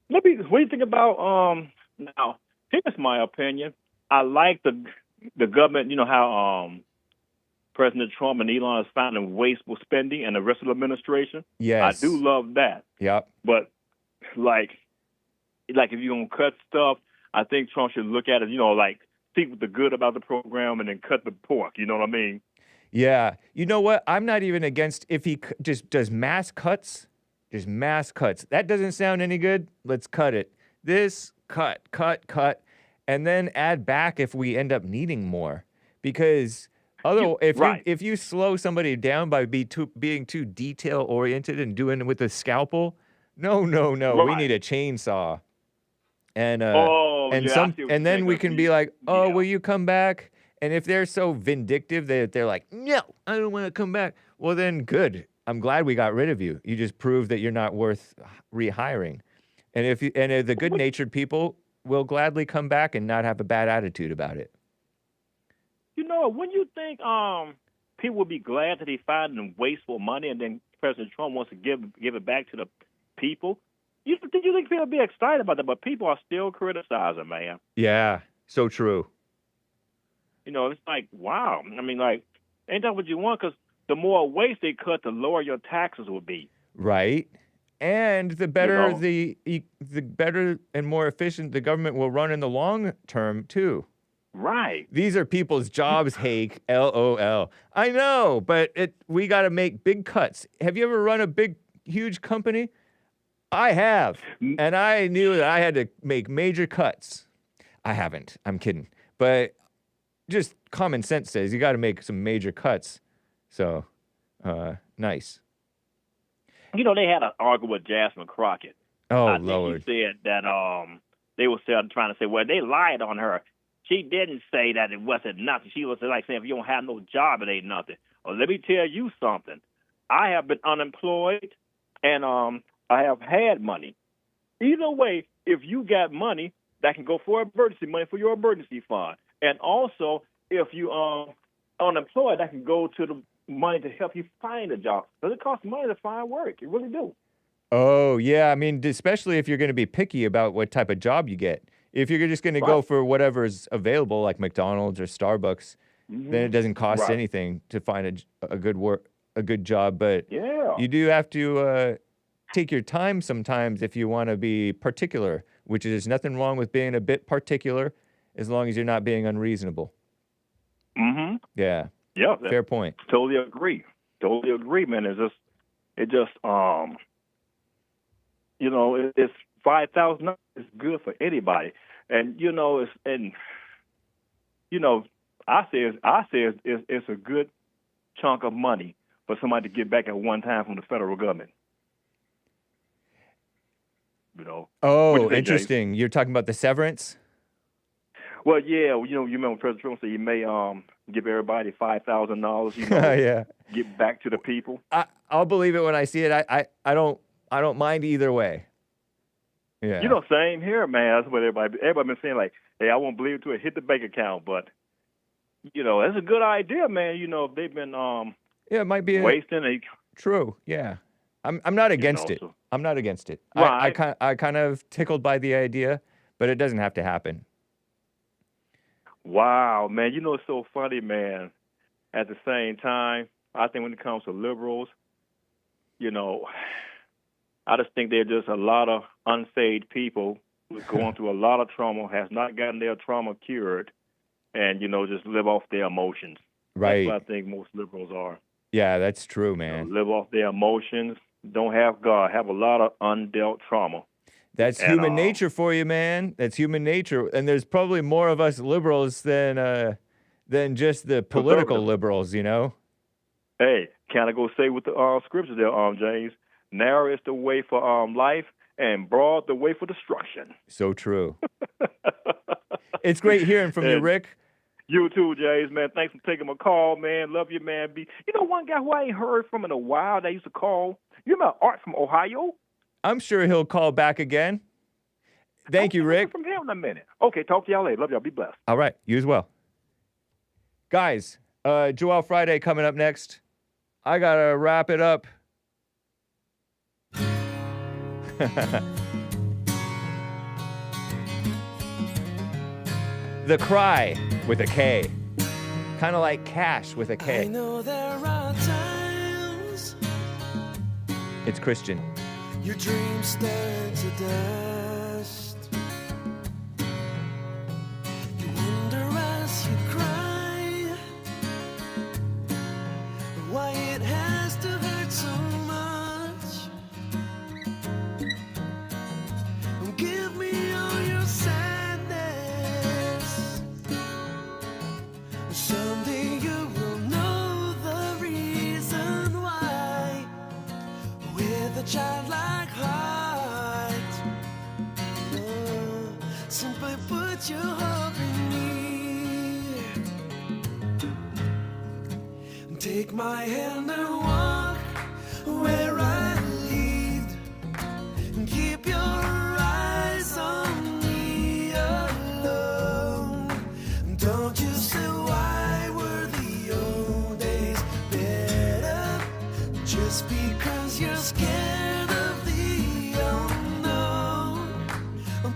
What do you think about now? Here's my opinion. I like the government. You know how President Trump and Elon is finding wasteful spending, and the rest of the administration. Yes, I do love that. Yep. But like if you're gonna cut stuff, I think Trump should look at it. You know, like see the good about the program, and then cut the pork. You know what I mean? Yeah. You know what? I'm not even against if he just does mass cuts. Just mass cuts. That doesn't sound any good. Let's cut it. This cut, and then add back if we end up needing more. Because if you slow somebody down by being too detail oriented and doing it with a scalpel, no. Right. We need a chainsaw. And then we can be like, oh, will you come back? And if they're so vindictive that they're like, no, I don't want to come back. Well, then good. I'm glad we got rid of you. You just proved that you're not worth rehiring. And if the good-natured people will gladly come back and not have a bad attitude about it. You know, when you think people would be glad that he finding wasteful money, and then President Trump wants to give it back to the people, you think people would be excited about that? But people are still criticizing, man. Yeah, so true. You know, it's like, wow. I mean, like, ain't that what you want? Because the more waste they cut, the lower your taxes will be. Right. And the better the better and more efficient the government will run in the long term too. Right. These are people's jobs, Hake. LOL. I know, but we got to make big cuts. Have you ever run a huge company? I have, and I knew that I had to make major cuts. I haven't. I'm kidding, but just common sense says you got to make some major cuts. So, nice. You know, they had an argument with Jasmine Crockett. Oh, Lord. She said that they were trying to say, well, they lied on her. She didn't say that it wasn't nothing. She was like saying, if you don't have no job, it ain't nothing. Well, let me tell you something. I have been unemployed, and I have had money. Either way, if you got money, that can go for emergency money for your emergency fund. And also, if you unemployed, that can go to the money to help you find a job. Because it costs money to find work. It really do. Oh, yeah. I mean, especially if you're going to be picky about what type of job you get. If you're just going to go for whatever's available, like McDonald's or Starbucks, then it doesn't cost anything to find a good job. But you do have to take your time sometimes if you want to be particular, which is nothing wrong with being a bit particular as long as you're not being unreasonable. Mm-hmm. Yeah. Yeah. Fair point. Totally agree, man. It's $5,000 is good for anybody, and I say it's a good chunk of money for somebody to get back at one time from the federal government. Oh, interesting. Jay? You're talking about the severance? Well, yeah. You remember President Trump said he may give everybody $5,000. Yeah. Get back to the people. I'll believe it when I see it. I don't mind either way. Yeah. Same here, man. That's what everybody been saying. Like, hey, I won't believe it till it hit the bank account, but that's a good idea, man. They've been it might be wasting. True. Yeah. I'm not against it. I'm not against it. Right. I kind of tickled by the idea, but it doesn't have to happen. Wow, man. It's so funny, man. At the same time, I think when it comes to liberals, I just think they're just a lot of unsaved people who's going through a lot of trauma, has not gotten their trauma cured, and, just live off their emotions. Right. That's what I think most liberals are. Yeah, that's true, man. Live off their emotions, don't have God, have a lot of undealt trauma. That's human nature for you, man. That's human nature. And there's probably more of us liberals than just the political liberals, Hey, can I go say with the scriptures there, James? Narrow is the way for life, and broad the way for destruction. So true. It's great hearing from you, Rick. You too, James, man. Thanks for taking my call, man. Love you, man. One guy who I ain't heard from in a while that used to call. You remember Art from Ohio? I'm sure he'll call back again. Thank you, Rick. From him in a minute. Okay, talk to y'all later. Love y'all. Be blessed. All right. You as well. Guys, Joel Friday coming up next. I got to wrap it up. The Cry with a K. Kind of like Kash with a I K. know there are times It's Christian. your dreams turn to dust. You wonder as you cry why it has to hurt so much. Give me all your sadness. Someday you will know the reason why. With a childlike heart, simply put your hope in me. Take my hand and walk where I lead. Keep your eyes on me alone. Don't you see why were the old days better? Just because you're scared of the unknown.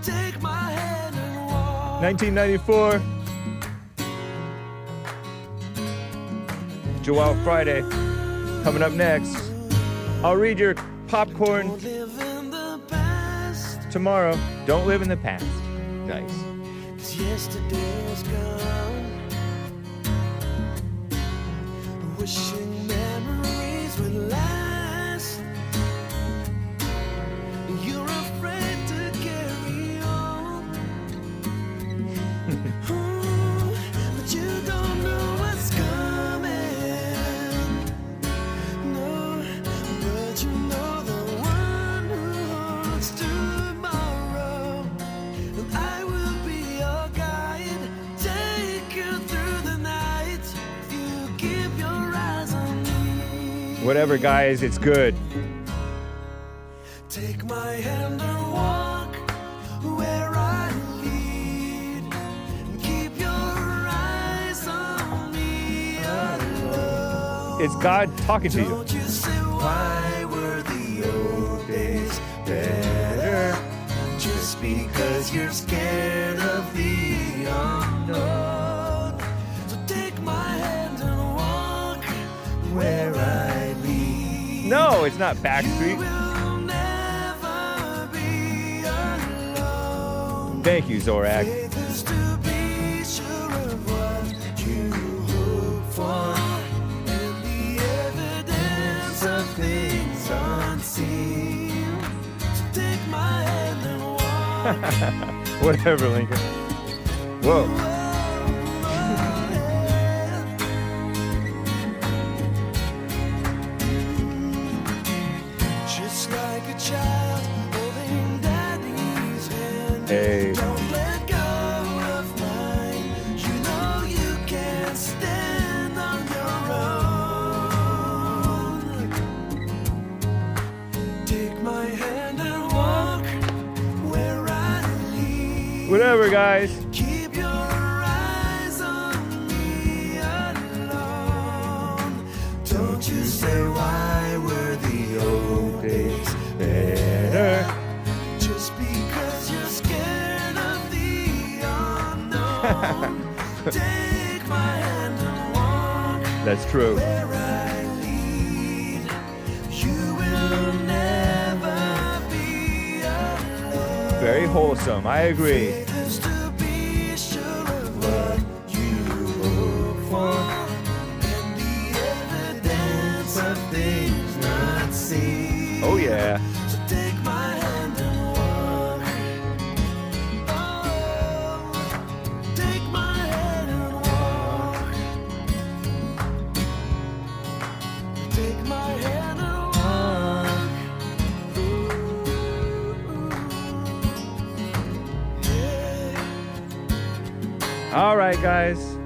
Take my hand and walk. 1994. Joel Friday. Coming up next. I'll read your popcorn Live in the past. tomorrow. Don't live in the past. Nice. 'Cause yesterday's gone. Wishing memories would last. You're afraid to carry on. But you don't know what's coming. No, but you know the one who holds tomorrow. And I will be your guide, take you through the night. You keep your eyes on me. Whatever, guys, it's good. Take my hand and walk where I lead. Keep your eyes on me alone. It's God talking to you. Don't you see why were the old days better? Just because you're scared of the unknown. So take my hand and walk where I lead. No, it's not Backstreet. Will never be alone. Thank you, Zorak. Faith is to be sure of what you hope for, and the evidence of things unseen. So take my hand and walk. Whatever, Lincoln. Whoa. Just like a child holding daddy's hand. Hey. Don't let go of mine. You know you can't stand on your own. Take my hand and walk where I lead. Whatever, guys. Keep your eyes on me alone. Don't you say why were the old days better? Just because you're scared of the unknown. Take my hand and walk That's true. where I lead. You will never be alone. Very wholesome. I agree. Faith is to be sure of what you hope for, and the evidence of things not seen. Oh, yeah. So take my hand and walk. Oh, take my hand and walk. Take my hand and walk. Ooh, yeah. All right, guys.